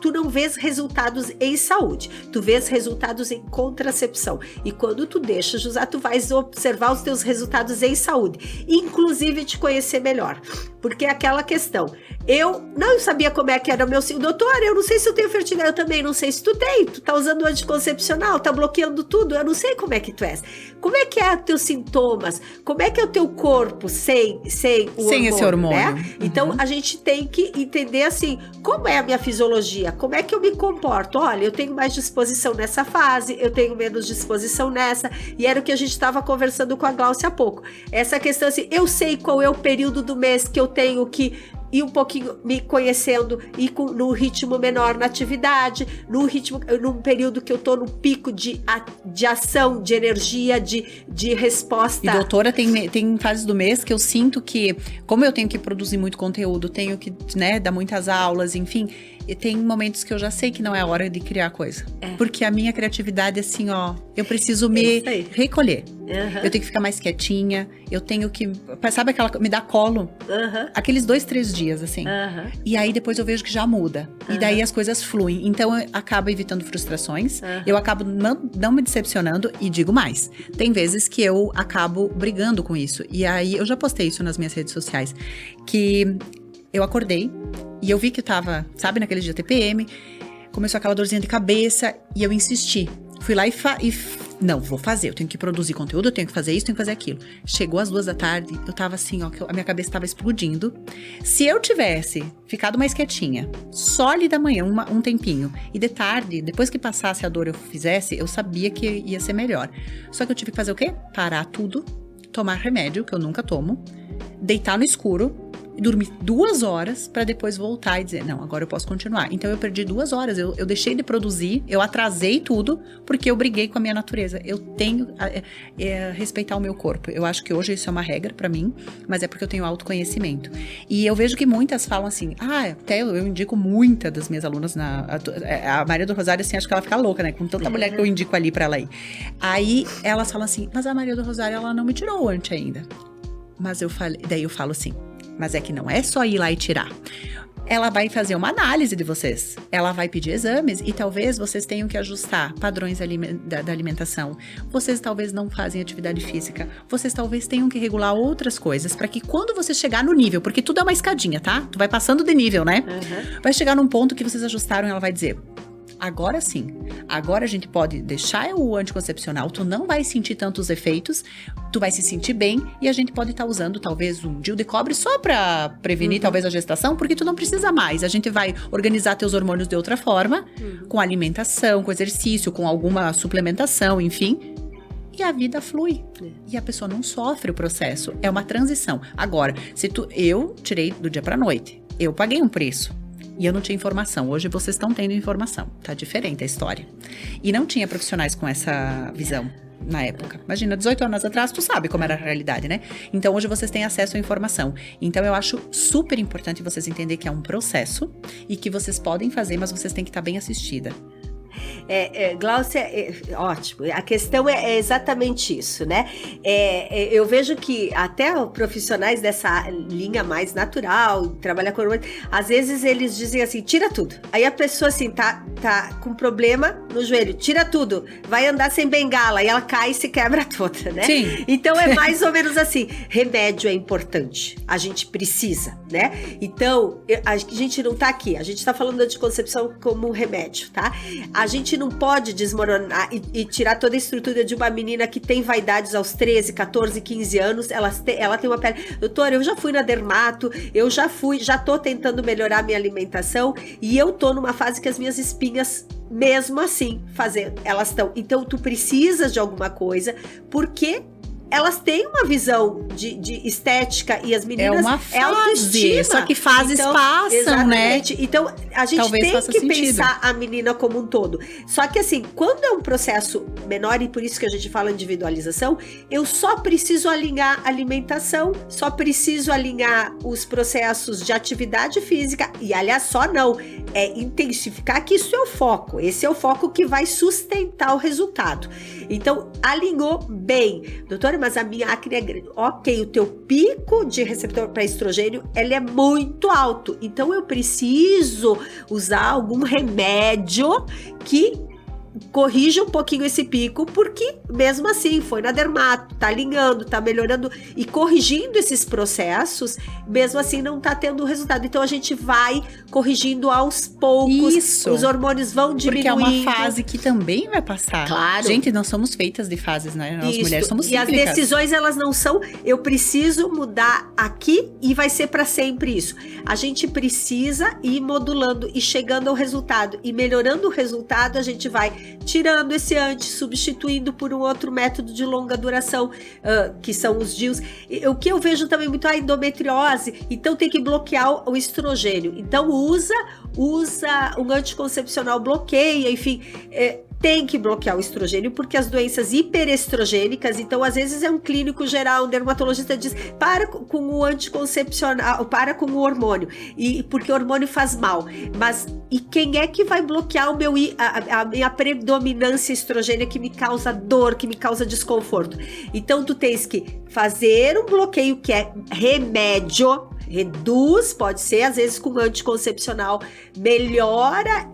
tu não vês resultados em saúde, tu vês resultados em contracepção. E quando tu deixas de usar, tu vais observar os teus resultados em saúde, inclusive te conhecer melhor. Porque é aquela questão, eu não sabia como é que era o meu ciclo. Doutora, eu não sei se eu tenho fertilidade, eu também não sei se tu tem, tu tá usando anticoncepcional, tá bloqueando tudo, eu não sei como é que tu és. Como é que é os teus sintomas? Como é que é o teu corpo sem esse hormônio, né? Uhum. Então, a gente tem que entender assim, como é a minha fisiologia? Como é que eu me comporto? Olha, eu tenho mais disposição nessa fase, eu tenho menos disposição nessa, e era o que a gente estava conversando com a Glaucia há pouco. Essa questão assim, eu sei qual é o período do mês que eu tenho que ir um pouquinho me conhecendo, ir num ritmo menor na atividade, num período que eu tô no pico de ação, de energia, de resposta. E doutora, tem fases do mês que eu sinto que, como eu tenho que produzir muito conteúdo, tenho que, dar muitas aulas, enfim, e tem momentos que eu já sei que não é a hora de criar coisa. Porque a minha criatividade, assim, eu preciso me recolher. Uhum. Eu tenho que ficar mais quietinha, eu tenho que, sabe me dá colo? Uhum. Aqueles 2-3 dias, assim. Uhum. E aí depois eu vejo que já muda. Uhum. E daí as coisas fluem. Então eu acabo evitando frustrações, eu acabo não me decepcionando e digo mais. Tem vezes que eu acabo brigando com isso. E aí eu já postei isso nas minhas redes sociais, que eu acordei e eu vi que tava, sabe, naquele dia TPM, começou aquela dorzinha de cabeça e eu insisti. Fui lá não, vou fazer, eu tenho que produzir conteúdo, eu tenho que fazer isso, tenho que fazer aquilo. Chegou às 2h, eu tava assim, a minha cabeça tava explodindo. Se eu tivesse ficado mais quietinha, só ali da manhã, um tempinho, e de tarde, depois que passasse a dor eu fizesse, eu sabia que ia ser melhor. Só que eu tive que fazer o quê? Parar tudo, tomar remédio, que eu nunca tomo, deitar no escuro, dormir 2 horas pra depois voltar e dizer, não, agora eu posso continuar. Então eu perdi 2 horas, eu deixei de produzir, eu atrasei tudo, porque eu briguei com a minha natureza. Eu tenho respeitar o meu corpo. Eu acho que hoje isso é uma regra pra mim, mas é porque eu tenho autoconhecimento. E eu vejo que muitas falam assim, até eu indico muitas das minhas alunas, a Maria do Rosário, assim, acho que ela fica louca, né, com tanta mulher que eu indico ali pra ela ir. Aí elas falam assim, mas a Maria do Rosário, ela não me tirou o anti ainda. Mas daí eu falo assim, mas é que não é só ir lá e tirar. Ela vai fazer uma análise de vocês. Ela vai pedir exames e talvez vocês tenham que ajustar padrões da alimentação. Vocês talvez não fazem atividade física. Vocês talvez tenham que regular outras coisas para que quando você chegar no nível, porque tudo é uma escadinha, tá? Tu vai passando de nível, né? Uhum. Vai chegar num ponto que vocês ajustaram e ela vai dizer... Agora sim, agora a gente pode deixar o anticoncepcional, tu não vai sentir tantos efeitos, tu vai se sentir bem e a gente pode estar usando talvez um DIU de cobre só pra prevenir talvez a gestação, porque tu não precisa mais, a gente vai organizar teus hormônios de outra forma, com alimentação, com exercício, com alguma suplementação, enfim, e a vida flui, e a pessoa não sofre o processo, é uma transição. Agora, eu tirei do dia pra noite, eu paguei um preço. E eu não tinha informação. Hoje vocês estão tendo informação. Tá diferente a história. E não tinha profissionais com essa visão na época. Imagina, 18 anos atrás, tu sabe como era a realidade, né? Então, hoje vocês têm acesso à informação. Então, eu acho super importante vocês entenderem que é um processo e que vocês podem fazer, mas vocês têm que estar bem assistida. Gláucia, ótimo. A questão é exatamente isso, né? Eu vejo que até profissionais dessa linha mais natural, trabalhar com hormônio, às vezes eles dizem assim, tira tudo. Aí a pessoa assim, tá com problema no joelho, tira tudo, vai andar sem bengala, e ela cai e se quebra toda, né? Sim. Então é mais ou menos assim, remédio é importante, a gente precisa, né? Então, a gente não tá aqui, a gente tá falando de anticoncepção como um remédio, tá? A gente não pode desmoronar e tirar toda a estrutura de uma menina que tem vaidades aos 13, 14, 15 anos, ela tem uma pele... Doutora, eu já fui na dermato, já tô tentando melhorar minha alimentação e eu tô numa fase que as minhas espinhas, mesmo assim, elas estão... Então, tu precisas de alguma coisa, porque... elas têm uma visão de estética e as meninas... É uma fase, autoestima. Só que fases passam, exatamente, né? Então, a gente Talvez tem faça que sentido. pensar a menina como um todo. Só que assim, quando é um processo menor, e por isso que a gente fala individualização, eu só preciso alinhar a alimentação, só preciso alinhar os processos de atividade física, e aliás, só não, intensificar, que isso é o foco. Esse é o foco que vai sustentar o resultado. Então, alinhou bem. Doutora, mas a minha acne é grande. Ok, o teu pico de receptor para estrogênio, ele é muito alto. Então, eu preciso usar algum remédio que corrija um pouquinho esse pico, porque mesmo assim, foi na dermato, tá alinhando, tá melhorando e corrigindo esses processos, mesmo assim não tá tendo resultado. Então a gente vai corrigindo aos poucos, Isso. Os hormônios vão diminuindo. Porque é uma fase que também vai passar. Claro. Gente, nós somos feitas de fases, né? Nós mulheres somos cíclicas. E as decisões, elas não são, eu preciso mudar aqui e vai ser pra sempre isso. A gente precisa ir modulando e chegando ao resultado. E melhorando o resultado, a gente vai tirando esse anti, substituindo por um outro método de longa duração, que são os DIUs. O que eu vejo também muito, a endometriose, então tem que bloquear o estrogênio. Então usa um anticoncepcional, bloqueia, enfim... tem que bloquear o estrogênio, porque as doenças hiperestrogênicas, então às vezes é um clínico geral, um dermatologista diz, para com o anticoncepcional, para com o hormônio, porque o hormônio faz mal, mas e quem é que vai bloquear a minha predominância estrogênica que me causa dor, que me causa desconforto? Então tu tens que fazer um bloqueio que é remédio, reduz, pode ser, às vezes com anticoncepcional, melhora,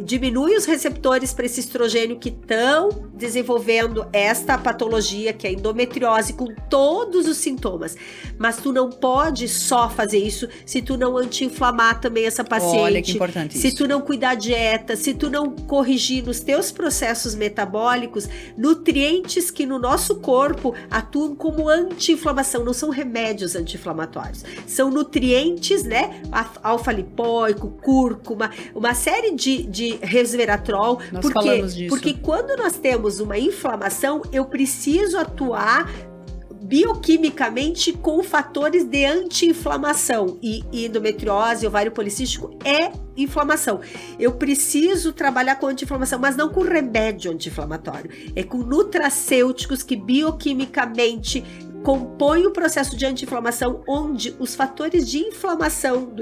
diminui os receptores para esse estrogênio que estão desenvolvendo esta patologia, que é a endometriose, com todos os sintomas. Mas tu não pode só fazer isso se tu não anti-inflamar também essa paciente. Olha que importante isso. Se tu não cuidar da dieta, se tu não corrigir nos teus processos metabólicos, nutrientes que no nosso corpo atuam como anti-inflamação, não são remédios anti-inflamatórios, são nutrientes, né? Alfa-lipóico, cúrcuma, uma série de resveratrol. Nós falamos disso. Porque quando nós temos uma inflamação, eu preciso atuar bioquimicamente com fatores de anti-inflamação, e endometriose, ovário policístico é inflamação. Eu preciso trabalhar com anti-inflamação, mas não com remédio anti-inflamatório, é com nutracêuticos que bioquimicamente compõe o processo de anti-inflamação, onde os fatores de inflamação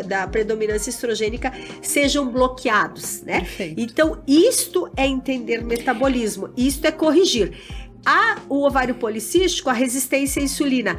da predominância estrogênica sejam bloqueados, né? Perfeito. Então, isto é entender metabolismo, isto é corrigir. O ovário policístico, a resistência à insulina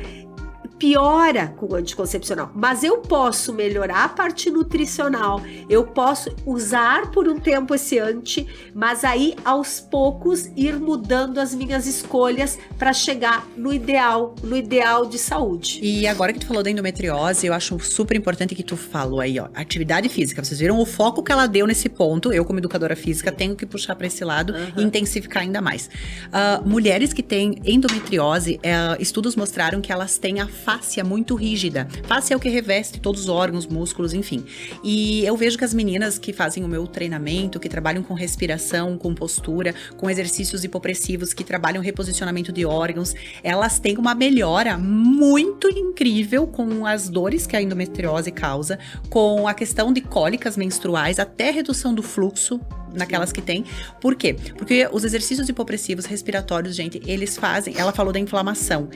piora com o anticoncepcional, mas eu posso melhorar a parte nutricional, eu posso usar por um tempo esse anti, mas aí aos poucos ir mudando as minhas escolhas para chegar no ideal de saúde. E agora que tu falou da endometriose, eu acho super importante que tu falou aí, ó, atividade física. Vocês viram o foco que ela deu nesse ponto? Eu, como educadora física, tenho que puxar para esse lado e intensificar ainda mais. Mulheres que têm endometriose, estudos mostraram que elas têm a fáscia muito rígida. Fáscia é o que reveste todos os órgãos, músculos, enfim. E eu vejo que as meninas que fazem o meu treinamento, que trabalham com respiração, com postura, com exercícios hipopressivos, que trabalham reposicionamento de órgãos, elas têm uma melhora muito incrível com as dores que a endometriose causa, com a questão de cólicas menstruais, até redução do fluxo. naquelas que tem. Por quê? Porque os exercícios hipopressivos respiratórios, gente, eles fazem... Ela falou da inflamação.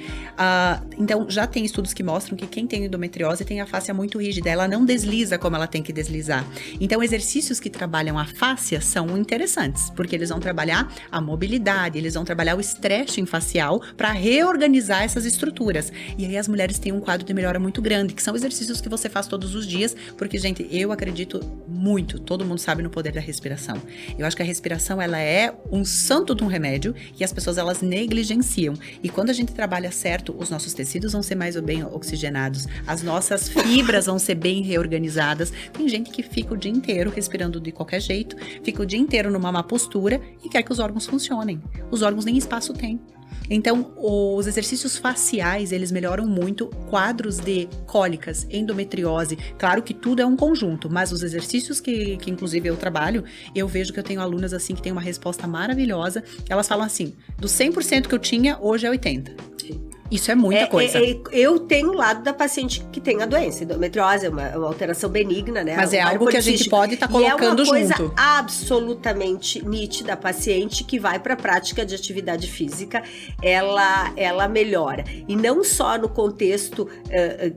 Então, já tem estudos que mostram que quem tem endometriose tem a fáscia muito rígida. Ela não desliza como ela tem que deslizar. Então, exercícios que trabalham a fáscia são interessantes, porque eles vão trabalhar a mobilidade, eles vão trabalhar o stretching facial para reorganizar essas estruturas. E aí as mulheres têm um quadro de melhora muito grande, que são exercícios que você faz todos os dias, porque, gente, eu acredito muito, todo mundo sabe no poder da respiração. Eu acho que a respiração, ela é um santo de um remédio e as pessoas, elas negligenciam. E quando a gente trabalha certo, os nossos tecidos vão ser mais ou bem oxigenados, as nossas fibras vão ser bem reorganizadas. Tem gente que fica o dia inteiro respirando de qualquer jeito, fica o dia inteiro numa má postura e quer que os órgãos funcionem. Os órgãos nem espaço têm. Então, os exercícios faciais, eles melhoram muito quadros de cólicas, endometriose. Claro que tudo é um conjunto, mas os exercícios que inclusive eu trabalho, eu vejo que eu tenho alunas assim que têm uma resposta maravilhosa. Elas falam assim, do 100% que eu tinha, hoje é 80%. Isso é muita coisa. Eu tenho o lado da paciente que tem a doença. Endometriose é uma alteração benigna, né? Mas é algo que a gente pode estar colocando junto. É uma coisa absolutamente nítida. A paciente que vai para a prática de atividade física, ela melhora. E não só no contexto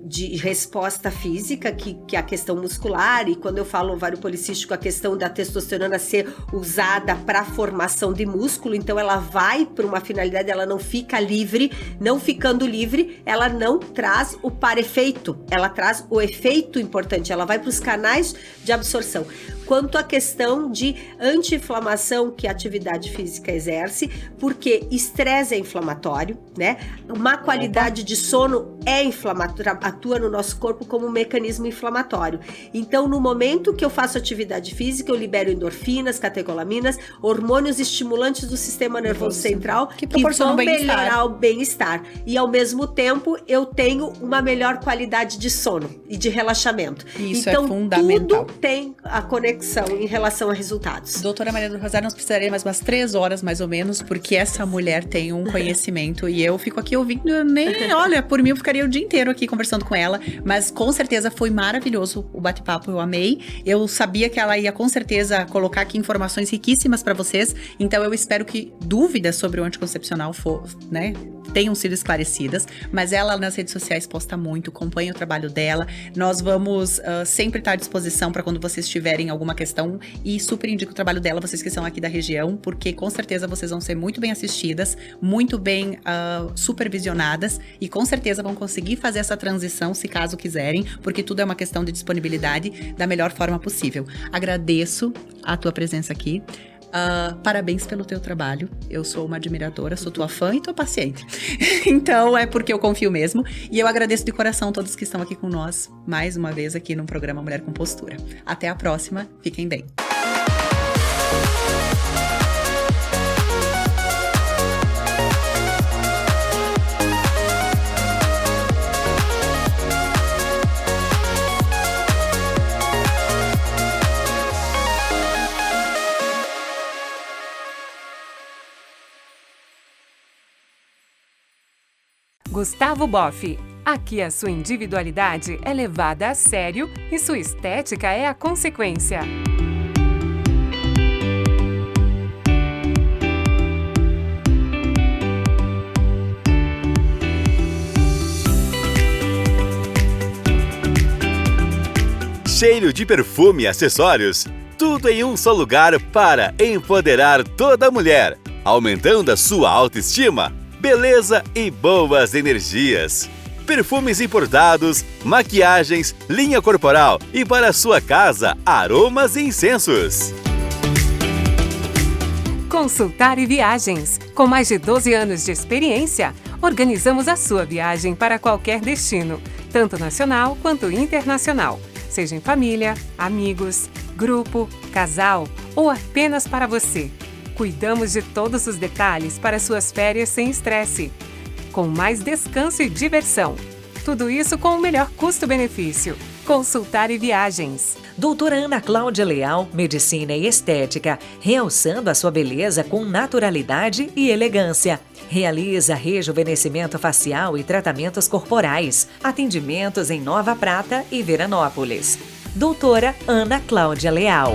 de resposta física, que é a questão muscular, e quando eu falo ovário policístico, a questão da testosterona ser usada para formação de músculo, então ela vai para uma finalidade, ela não fica livre, não ficando livre, ela não traz o par-efeito, ela traz o efeito importante, ela vai para os canais de absorção. Quanto à questão de anti-inflamação que a atividade física exerce, porque estresse é inflamatório, né? Má qualidade de sono é inflamatório, atua no nosso corpo como um mecanismo inflamatório. Então, no momento que eu faço atividade física, eu libero endorfinas, catecolaminas, hormônios estimulantes do sistema nervoso central que vão melhorar o bem-estar. E, ao mesmo tempo, eu tenho uma melhor qualidade de sono e de relaxamento. Isso então, é fundamental. Tudo tem a conexão em relação a resultados. Doutora Maria do Rosário, nós precisaríamos mais umas 3 horas, mais ou menos, porque essa mulher tem um conhecimento e eu fico aqui ouvindo, olha, por mim eu ficaria o dia inteiro aqui conversando com ela, mas com certeza foi maravilhoso o bate-papo, eu amei. Eu sabia que ela ia com certeza colocar aqui informações riquíssimas para vocês, então eu espero que dúvidas sobre o anticoncepcional tenham sido esclarecidas, mas ela nas redes sociais posta muito, acompanha o trabalho dela. Nós vamos sempre estar à disposição para quando vocês tiverem alguma questão e super indico o trabalho dela, vocês que são aqui da região, porque com certeza vocês vão ser muito bem assistidas, muito bem supervisionadas e com certeza vão conseguir fazer essa transição se caso quiserem, porque tudo é uma questão de disponibilidade da melhor forma possível. Agradeço a tua presença aqui. Parabéns pelo teu trabalho. Eu sou uma admiradora, sou tua fã e tua paciente. Então é porque eu confio mesmo. E eu agradeço de coração todos que estão aqui com nós, mais uma vez aqui no programa Mulher com Postura. Até a próxima, fiquem bem. Gustavo Boff. Aqui a sua individualidade é levada a sério e sua estética é a consequência. Cheiro de perfume e acessórios, tudo em um só lugar para empoderar toda mulher, aumentando a sua autoestima, beleza e boas energias. Perfumes importados, maquiagens, linha corporal e para sua casa, aromas e incensos. Consultar e Viagens. Com mais de 12 anos de experiência, organizamos a sua viagem para qualquer destino, tanto nacional quanto internacional. Seja em família, amigos, grupo, casal ou apenas para você. Cuidamos de todos os detalhes para suas férias sem estresse, com mais descanso e diversão. Tudo isso com o melhor custo-benefício. Consultar e Viagens. Doutora Ana Cláudia Leal, Medicina e Estética, realçando a sua beleza com naturalidade e elegância. Realiza rejuvenescimento facial e tratamentos corporais. Atendimentos em Nova Prata e Veranópolis. Doutora Ana Cláudia Leal.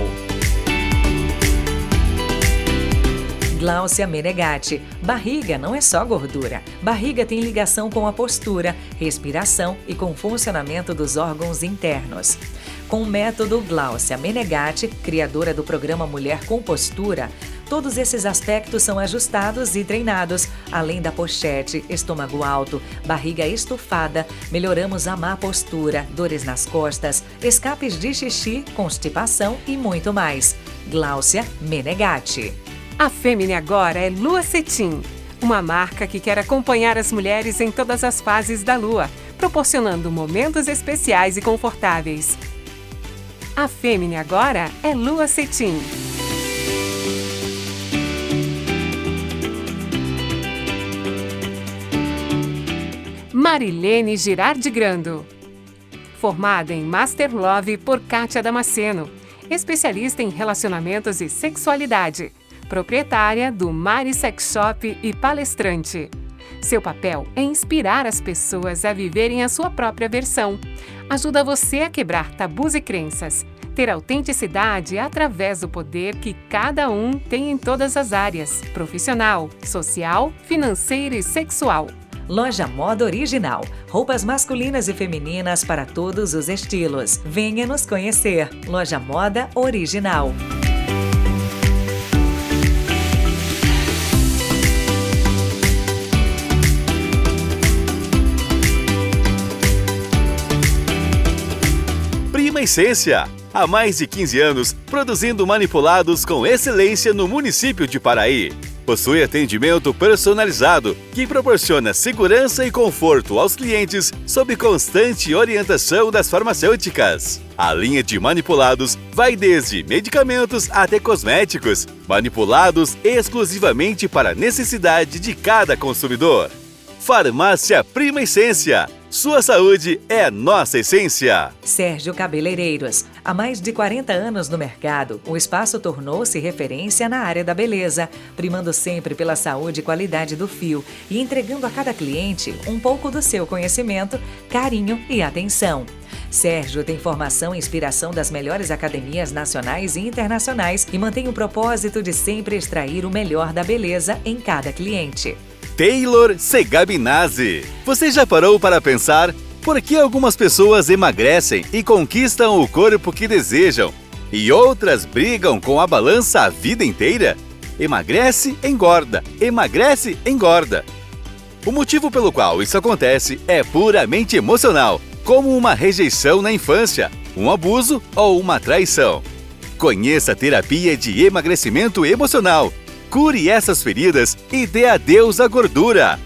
Gláucia Menegatti. Barriga não é só gordura. Barriga tem ligação com a postura, respiração e com o funcionamento dos órgãos internos. Com o método Gláucia Menegatti, criadora do programa Mulher com Postura, todos esses aspectos são ajustados e treinados, além da pochete, estômago alto, barriga estufada, melhoramos a má postura, dores nas costas, escapes de xixi, constipação e muito mais. Gláucia Menegatti. A Femini agora é Lua Cetim, uma marca que quer acompanhar as mulheres em todas as fases da lua, proporcionando momentos especiais e confortáveis. A Femini agora é Lua Cetim. Marilene Girardi Grando. Formada em Master Love por Kátia Damasceno, especialista em relacionamentos e sexualidade, proprietária do Mari Sex Shop e palestrante. Seu papel é inspirar as pessoas a viverem a sua própria versão. Ajuda você a quebrar tabus e crenças, ter autenticidade através do poder que cada um tem em todas as áreas: profissional, social, financeira e sexual. Loja Moda Original. Roupas masculinas e femininas para todos os estilos. Venha nos conhecer. Loja Moda Original. Prima Essência. Há mais de 15 anos, produzindo manipulados com excelência no município de Paraí. Possui atendimento personalizado, que proporciona segurança e conforto aos clientes sob constante orientação das farmacêuticas. A linha de manipulados vai desde medicamentos até cosméticos, manipulados exclusivamente para a necessidade de cada consumidor. Farmácia Prima Essência. Sua saúde é a nossa essência. Sérgio Cabeleireiros. Há mais de 40 anos no mercado, o espaço tornou-se referência na área da beleza, primando sempre pela saúde e qualidade do fio e entregando a cada cliente um pouco do seu conhecimento, carinho e atenção. Sérgio tem formação e inspiração das melhores academias nacionais e internacionais e mantém o propósito de sempre extrair o melhor da beleza em cada cliente. Taylor Segabinazzi. Você já parou para pensar por que algumas pessoas emagrecem e conquistam o corpo que desejam e outras brigam com a balança a vida inteira? Emagrece, engorda. Emagrece, engorda. O motivo pelo qual isso acontece é puramente emocional, como uma rejeição na infância, um abuso ou uma traição. Conheça a terapia de emagrecimento emocional. Cure essas feridas e dê adeus à gordura.